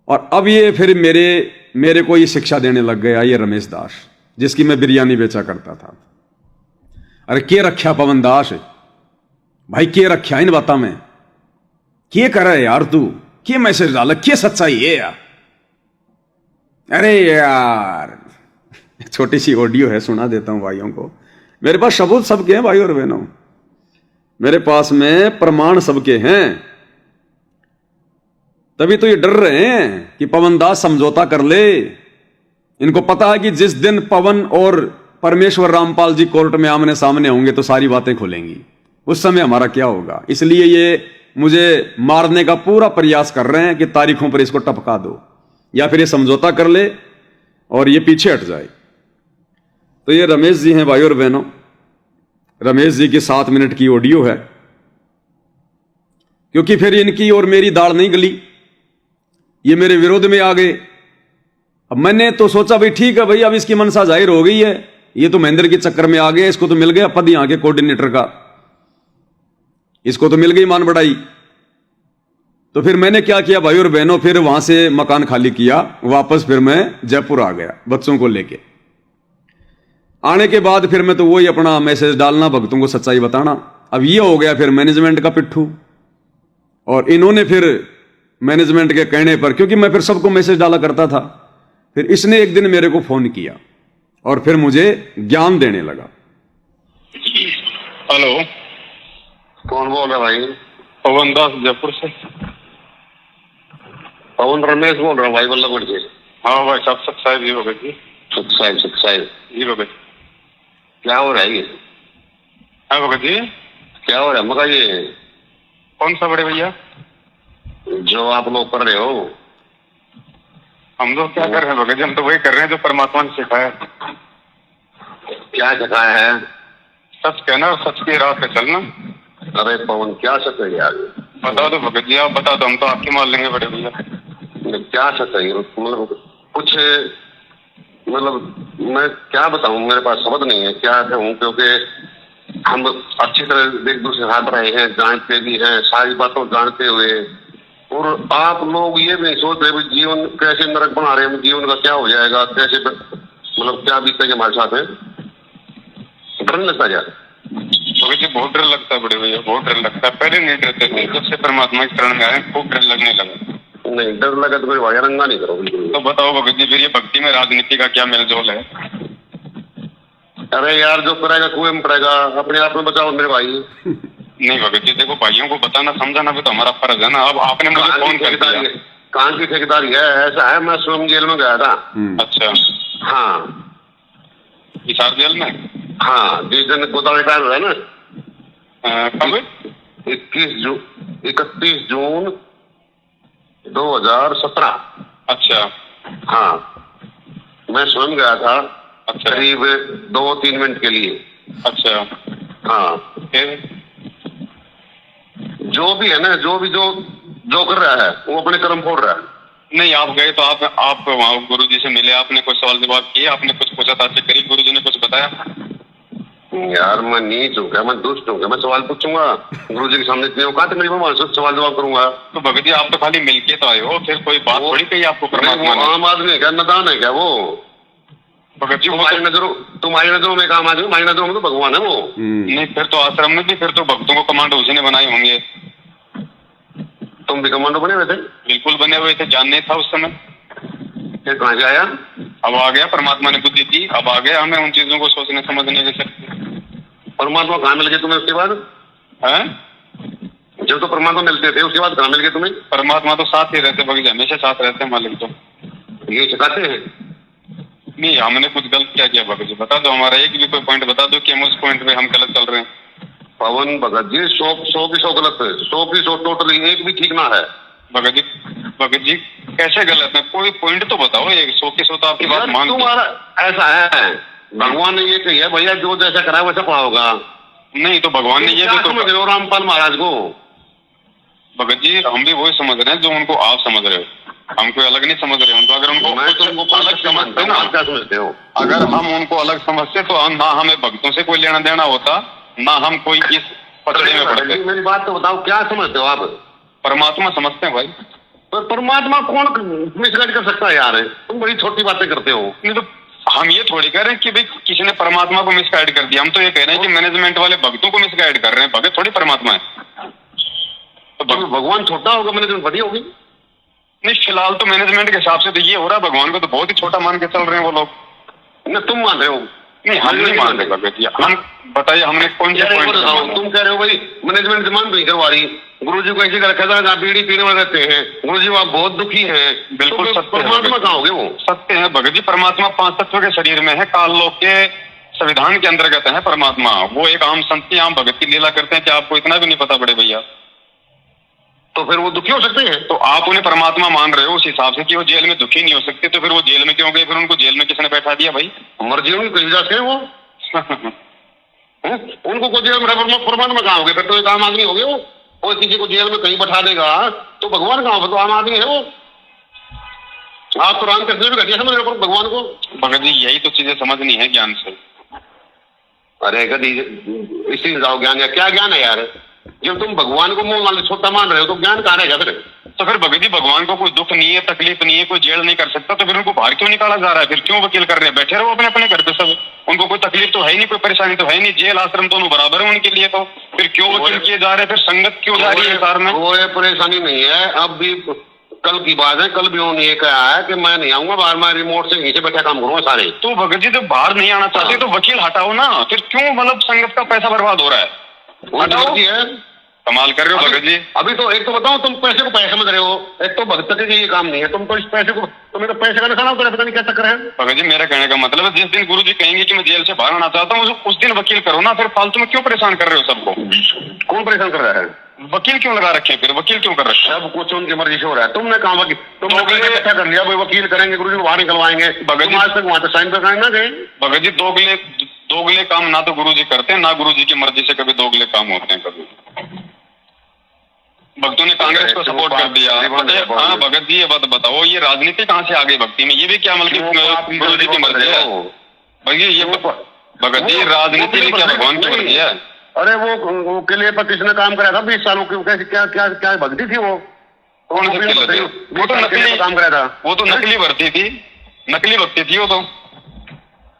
और अब ये फिर मेरे को ये शिक्षा देने लग गया, ये रमेश दास जिसकी मैं बिरयानी बेचा करता था। अरे के रख्या पवन दास भाई, के रख्या इन बातों में, के कर रहा है यार तू, के मैसेज डाला, के सच्चाई है यार। अरे यार छोटी सी ऑडियो है, सुना देता हूं भाइयों को। मेरे पास सबूत सबके हैं भाई और बहनों, मेरे पास में प्रमाण सबके हैं। तभी तो ये डर रहे हैं कि पवन दास समझौता कर ले। इनको पता है कि जिस दिन पवन और परमेश्वर रामपाल जी कोर्ट में आमने सामने होंगे तो सारी बातें खुलेंगी, उस समय हमारा क्या होगा। इसलिए ये मुझे मारने का पूरा प्रयास कर रहे हैं कि तारीखों पर इसको टपका दो, या फिर ये समझौता कर ले और ये पीछे हट जाए। तो ये रमेश जी हैं भाई और बहनों, रमेश जी की 7 मिनट की ऑडियो है, क्योंकि फिर इनकी और मेरी दाढ़ नहीं गली, ये मेरे विरोध में आ गए। अब मैंने तो सोचा भाई ठीक है भाई, अब इसकी मनसा जाहिर हो गई है, ये तो महेंद्र के चक्कर में आ गया, इसको तो मिल गया पद यहां के कोऑर्डिनेटर का, इसको तो मिल गई मान बढ़ाई। तो फिर मैंने क्या किया भाई और बहनों, फिर वहां से मकान खाली किया, वापस फिर मैं जयपुर आ गया बच्चों को लेके। आने के बाद फिर मैं तो वही अपना मैसेज डालना, भक्तों को सच्चाई बताना। अब ये हो गया फिर मैनेजमेंट का पिट्ठू, और इन्होंने फिर मैनेजमेंट के कहने पर, क्योंकि मैं फिर सबको मैसेज डाला करता था, फिर इसने एक दिन मेरे को फोन किया और फिर मुझे ज्ञान देने लगा। हेलो, कौन बोल रहा है भाई? पवन दास जयपुर से। पवन रमेश बोल रहा हूँ भाई, बल्लभगढ़ से। हाँ भाई साहब, सच साहब जी भगत जी। सच्चाई जी भगत। क्या हो रहा है ये? हाँ भगत जी, क्या हो रहा है मगर ये कौन सा बड़े भैया? जो आप लोग कर रहे हो? हम लोग क्या कर रहे हैं भगत जी, हम तो वही कर रहे हैं जो परमात्मा ने सिखाया। क्या सिखाया है? सच कहना और सच की राह पे चलना। अरे पवन क्या सच है यार? बता दो भगत जी, आप बता दो, हम तो आपकी मान लेंगे बड़े भैया। क्या सच है मतलब कुछ, मतलब मैं क्या बताऊं, मेरे पास शब्द नहीं है क्या कहूं, क्योंकि हम अच्छी तरह एक दूसरे साथ रहे हैं, जानते भी हैं सारी बातों जानते हुए, और आप लोग ये नहीं सोच रहे जीवन कैसे नरक बना रहे हैं, जीवन का क्या हो जाएगा, कैसे मतलब क्या बीतेगा हमारे साथ है। डर नहीं लगता यार? भगत जी बहुत डर लगता है बड़े भैया, बहुत डर लगता है। पहले नहीं डरते थे, जब से परमात्मा की शरण में आए खूब डर लगने लगा। नहीं, डर लगा तो मेरे भाई रंगा नहीं करो बिल्कुल। तो बताओ भगत जी, फिर ये भक्ति में राजनीति का क्या मेलजोल है? अरे यार, जो करेगा कुएं में पड़ेगा, अपने आप में बचाओ मेरे भाई। नहीं भगत जी, देखो भाइयों को बताना समझाना भी तो हमारा फर्ज है ना। अब आपने मुझे फोन कर दिया। कहाँ की ठेकेदारी है? ऐसा है, मैं स्वयं जेल में गया था। अच्छा, हाँ हिसार जेल में? हाँ, जिस दिन गोदा रिटायर हुआ है ना, कब? 31 जून 2017। अच्छा हाँ, मैं स्वयं गया था। अच्छा करीब 2-3 मिनट के लिए। अच्छा, हाँ, फिर? जो भी है ना, जो कर रहा है वो अपने कर्म फोड़ रहा है। नहीं, आप गए तो आप वहाँ गुरु जी से मिले, आपने कुछ सवाल जवाब किए, आपने कुछ पूछताछ करी, गुरु जी ने कुछ बताया? यार मैं नीच हूँ क्या, मैं दुष्ट हूँ क्या, मैं सवाल पूछूंगा? गुरुजी के सामने इतनी औकात नहीं, मैं सवाल जवाब करूंगा? तो भगत जी, आप तो खाली मिलके तो आए हो, फिर कोई बात थोड़ी कही आपको परमात्मा ने? आम आदमी है क्या, नदान है क्या वो? भगत जी तुम्हारी नजरों में काम आदमी, हमारी नजरों में तो भगवान है वो। नहीं, फिर तो आश्रम में भी फिर तो भक्तों को कमांडो उसी ने बनाए होंगे। तुम भी कमांडो बने हुए थे? बिल्कुल बने हुए थे, जानने था उस समय। फिर कहाँ से आया? अब आ गया, परमात्मा ने बुद्धि दी, अब आ गया हमें उन चीजों को सोचने समझने की शक्ति। परमात्मा कहाँ मिल गए तुम्हें उसके बाद? हैं? जब तो परमात्मा मिलते थे उसके बाद कहाँ मिल गए तुम्हें? परमात्मा तो साथ ही रहते भगत जी, हमेशा साथ रहते हैं मालिक तो। ये सिखाते हैं? नहीं, हमने कुछ गलत क्या किया भगत जी? बता दो, हमारा एक भी कोई पॉइंट बता दो कि हम उस पॉइंट पे हम गलत चल रहे हैं। पवन भगत जी, 100 गलत है, 100 टोटली, एक भी ठीक ना है। भगत जी कैसे गलत है? कोई पॉइंट तो बताओ, एक 100 की 100 तो आपकी बात मान। तुम्हारा ऐसा है, भगवान ने ये कही है भैया, जो जैसा करा वैसा पाओगा। नहीं, तो भगवान ने ये भी तो रामपाल महाराज को। भगत जी, हम भी वही समझ रहे हैं जो उनको आप समझ रहे हो, हम कोई अलग नहीं समझ रहे हैं उनको। अगर उनको मैं तुमको अलग समझते ना, क्या समझते हो? अगर हम उनको अलग समझते तो ना हमें भक्तों से कोई लेना देना होता, ना हम कोई इस पचड़े में पड़ते। मेरी बात तो बताओ, क्या समझते हो आप? परमात्मा समझते हैं भाई। पर परमात्मा कौन मिसगाइड कर सकता है यार? तुम बड़ी छोटी बातें करते हो। नहीं, तो हम ये थोड़ी कह रहे हैं कि भाई किसी ने परमात्मा को मिसगाइड कर दिया, हम तो ये कह रहे हैं कि मैनेजमेंट वाले भक्तों को मिसगाइड कर रहे हैं। भगत थोड़ी परमात्मा है। तो भगवान छोटा होगा, मैनेजमेंट बड़ी होगी? नहीं, फिलहाल तो मैनेजमेंट के हिसाब से तो ये हो रहा है, भगवान को तो बहुत ही छोटा मान के चल रहे हैं वो लोग। नहीं, तुम मान रहे हो? नहीं, हम नहीं मान रहे भगत जी। हम बताइए, हमने कौन से पॉइंट? तुम कह रहे हो भाई मैनेजमेंट डिमांड नहीं करवा रही, गुरु जी को ऐसे रखा था जहाँ बीड़ी पीने वाले रहते हैं, गुरु जी वहाँ बहुत दुखी हैं। बिल्कुल तो परमात्मा कहाँ होगे वो? सत्य है भगत जी, परमात्मा 5 तत्व के शरीर में है, काल लोक के संविधान के अंतर्गत है परमात्मा। वो एक आम संत आम भगत की लीला करते हैं, क्या आपको इतना भी नहीं पता बड़े भैया? तो फिर वो दुखी हो सकते हैं? तो आप उन्हें परमात्मा मान रहे हो उस हिसाब से कि वो जेल में दुखी नहीं हो सकते, तो फिर वो जेल में क्यों गए? फिर उनको जेल में किसने बैठा दिया भाई? मर्जी उनकी कही जा सकते वो। उनको को जेल में परमात्मा कहाँ हो गए? फिर तो एक आम आदमी हो गए वो। और किसी को जेल में कहीं बैठा देगा तो भगवान कहाँ होगा? तो आम आदमी है वो। आप तो रामकृष्ण भी घटिया समझ रहे हो भगवान को। भगत जी, यही तो चीजें समझनी है ज्ञान से। अरे कभी इसी जाओ ज्ञान, या क्या ज्ञान है यार? जब तुम भगवान को मुंह वाले छोटा मान रहे हो तो ज्ञान कहाँ रहेगा फिर? तो फिर भगत जी, भगवान को कोई दुख नहीं है, तकलीफ नहीं है, कोई जेल नहीं कर सकता, तो फिर उनको बाहर क्यों निकाला जा रहा है? फिर क्यों वकील कर रहे हैं? बैठे रहो अपने अपने घर पे सब। उनको कोई तकलीफ तो है ही नहीं, कोई परेशानी तो है ही नहीं, जेल आश्रम दोनों बराबर है उनके लिए। तो फिर क्यों वकील किए जा रहे हैं? फिर संगत क्यों जा रही है हिसार में? कोई परेशानी नहीं है। अब भी कल की बात है, कल भी उन्होंने ये कहा है कि मैं नहीं आऊंगा बाहर, मैं रिमोट से नीचे बैठा काम करूंगा सारे। तो भगत जी, जब बाहर नहीं आना चाहते तो वकील हटाओ ना, फिर क्यों मतलब संगत का पैसा बर्बाद हो रहा है? हटाओ है। कमाल कर रहे हो भगत जी। अभी तो एक तो बताओ, तुम पैसे को पैसे समझ रहे हो, एक तो भक्त के ये काम नहीं है, तुम तो इस पैसे को, तुम्हें तो पैसे का निशाना उतर, पता नहीं क्या चक्कर है। भगत जी, मेरा कहने का मतलब है, जिस दिन गुरु जी कहेंगे कि मैं जेल से बाहर आना चाहता हूँ, उस दिन वकील करो ना, फिर फालतू में क्यों परेशान कर रहे हो सबको? कौन परेशान कर रहा है? वकील क्यों लगा रखे? फिर वकील क्यों कर रखे? सब कुछ उनकी मर्जी से हो रहा है। तुमने कहा वकील, तुमने इकट्ठा कर लिया, वकील करेंगे, गुरु जी को बाहर निकलवाएंगे। भगत जी आज तक वहां पे साइन पर ना गए। भगत जी, दोगले काम ना तो गुरु जी करते हैं, ना गुरु जी की मर्जी से कभी दोगले काम होते हैं। कभी भक्तों ने कांग्रेस को सपोर्ट कर दिया। हाँ भगत जी, ये बात बताओ, ये राजनीति कहाँ से आ गई भक्ति में? ये भी क्या मतलब गुरु जी की मर्जी है? भैया ये भगत जी, राजनीति भी क्या भगवान की मर्जी है? अरे वो किले पर किसने काम कराया था 20 सालों की? कैसे क्या क्या क्या भक्ति थी वो? कौन सी किले? वो तो नकली काम कराया था। वो तो नकली भर्ती थी, नकली भक्ति थी वो तो।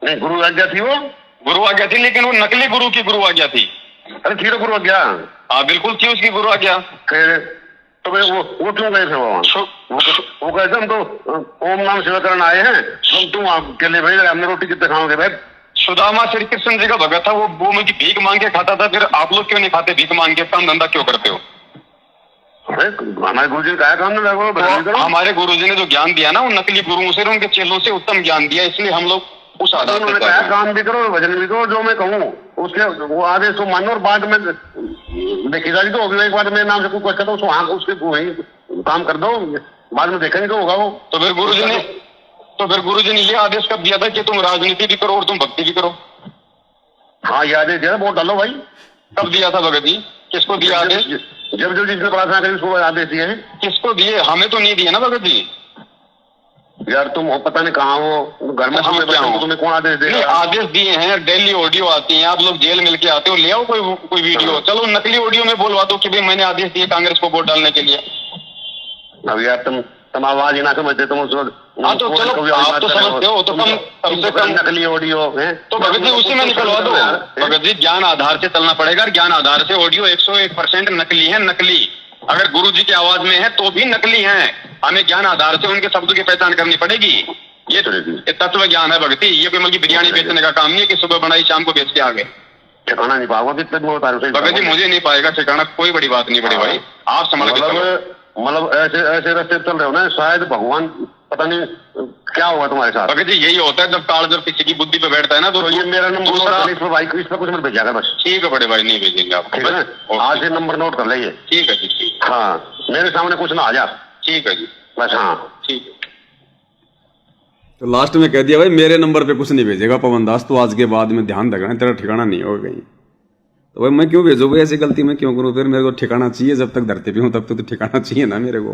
नहीं, गुरु आज्ञा थी वो। गुरु आज्ञा थी, लेकिन वो नकली गुरु की गुरु आज्ञा थी। अरे थी तो गुरु आज्ञा। हाँ बिल्कुल थी उसकी गुरु आज्ञा। फिर तो भाई वो क्यों गए थे वहाँ? वो कहते हम तो ओम नाम सेवा करने आए हैं, तुम आपके लिए भाई हमने रोटी कितने खाओगे भाई? सुदामा श्री कृष्ण जी का भगत था, वो मुझे भीख मांग के खाता था, फिर आप लोग क्यों नहीं खाते भीख मांग के, काम धंधा क्यों करते हो? हमारे गुरु जी ने कहा काम नहीं लगो, तो हमारे गुरु जी ने जो ज्ञान दिया ना, वो नकली गुरुओं से, उनके चेलों से उत्तम ज्ञान दिया, इसलिए हम लोग उस आधार उन्होंने कहा काम भी करो भजन भी करो, जो मैं कहूँ उसके वो आदेश को मानो, और बाद में देखी जाएगी तो होगी, एक बार मेरे नाम से कोई कहता उसको हाँ उसके वही काम कर दो, बाद में देखेंगे तो होगा वो। तो फिर गुरु जी ने ये आदेश कब दिया था कि तुम राजनीति भी करो और तुम भक्ति भी करो? हाँ ये आदेश दिया, वोट डालो भाई। कब दिया था भगत जी? किसको दिया आदेश? जब जिसने प्रार्थना करी उसको आदेश दिए हैं। किसको दिए? हमें तो नहीं दिए ना भगत जी। यार तुम हो पता नहीं कहाँ हो, घर में तुम्हें कौन आदेश देगा? आदेश दिए हैं, डेली ऑडियो आती है, आप लोग जेल मिल के आते हो, ले आओ कोई वीडियो, चलो नकली ऑडियो में बोलवा दो कि भाई मैंने आदेश दिए कांग्रेस को वोट डालने के लिए। अब यार तुम आवाज ही ना समझते, तुम उसको हाँ तो चलो आप तो समझते हो, तो कम से कम नकली ऑडियो है तो भगत जी उसी में निकलवा दो। भगत जी ज्ञान आधार से चलना पड़ेगा, ज्ञान आधार से ऑडियो 101% नकली है, नकली। अगर गुरु जी की आवाज में है तो भी नकली है, हमें ज्ञान आधार से उनके शब्दों की पहचान करनी पड़ेगी। ये तत्व ज्ञान है भगती, ये कोई मतलब बिरयानी बेचने का काम नहीं है कि सुबह बनाई शाम को बेच के आ गए। ठिकाना नहीं पाओगे भगत जी, मुझे नहीं पाएगा ठिकाना, कोई बड़ी बात नहीं बड़े भाई, आप संभल के मतलब ऐसे रास्ते चल रहे हो ना, शायद भगवान पता नहीं क्या हुआ तुम्हारे साथ। भगत जी यही होता है जब काल जब किसी की बुद्धि पे बैठता है ना, तो ये मेरा नंबर इस पर कुछ मत भेजा बस। ठीक है बड़े भाई, नहीं भेजेंगे आप, ठीक है ना, आज से नंबर नोट कर लीजिए। ठीक है जी, ठीक। हाँ मेरे सामने कुछ ना आ जा। ठीक है जी, बस। हाँ ठीक है। तो लास्ट में कह दिया भाई मेरे नंबर पे कुछ नहीं भेजेगा पवन दास, तो आज के बाद में ध्यान रखना तेरा ठिकाना नहीं होगा कहीं। तो भाई मैं क्यों भेजूँ भाई, ऐसी गलती मैं क्यों करूँ? फिर मेरे को ठिकाना चाहिए, जब तक धरती पे हूँ तब तक तो ठिकाना चाहिए ना मेरे को।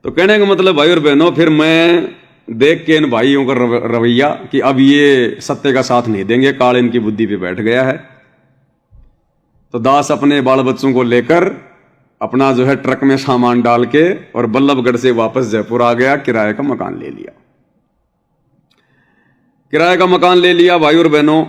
तो कहने का मतलब भाई और बहनों, फिर मैं देख के इन भाइयों का रवैया कि अब ये सत्य का साथ नहीं देंगे, काल इनकी बुद्धि पे बैठ गया है। तो दास अपने बाल बच्चों को लेकर अपना जो है ट्रक में सामान डाल के और बल्लभगढ़ से वापस जयपुर आ गया, किराए का मकान ले लिया। किराए का मकान ले लिया भाई और बहनों।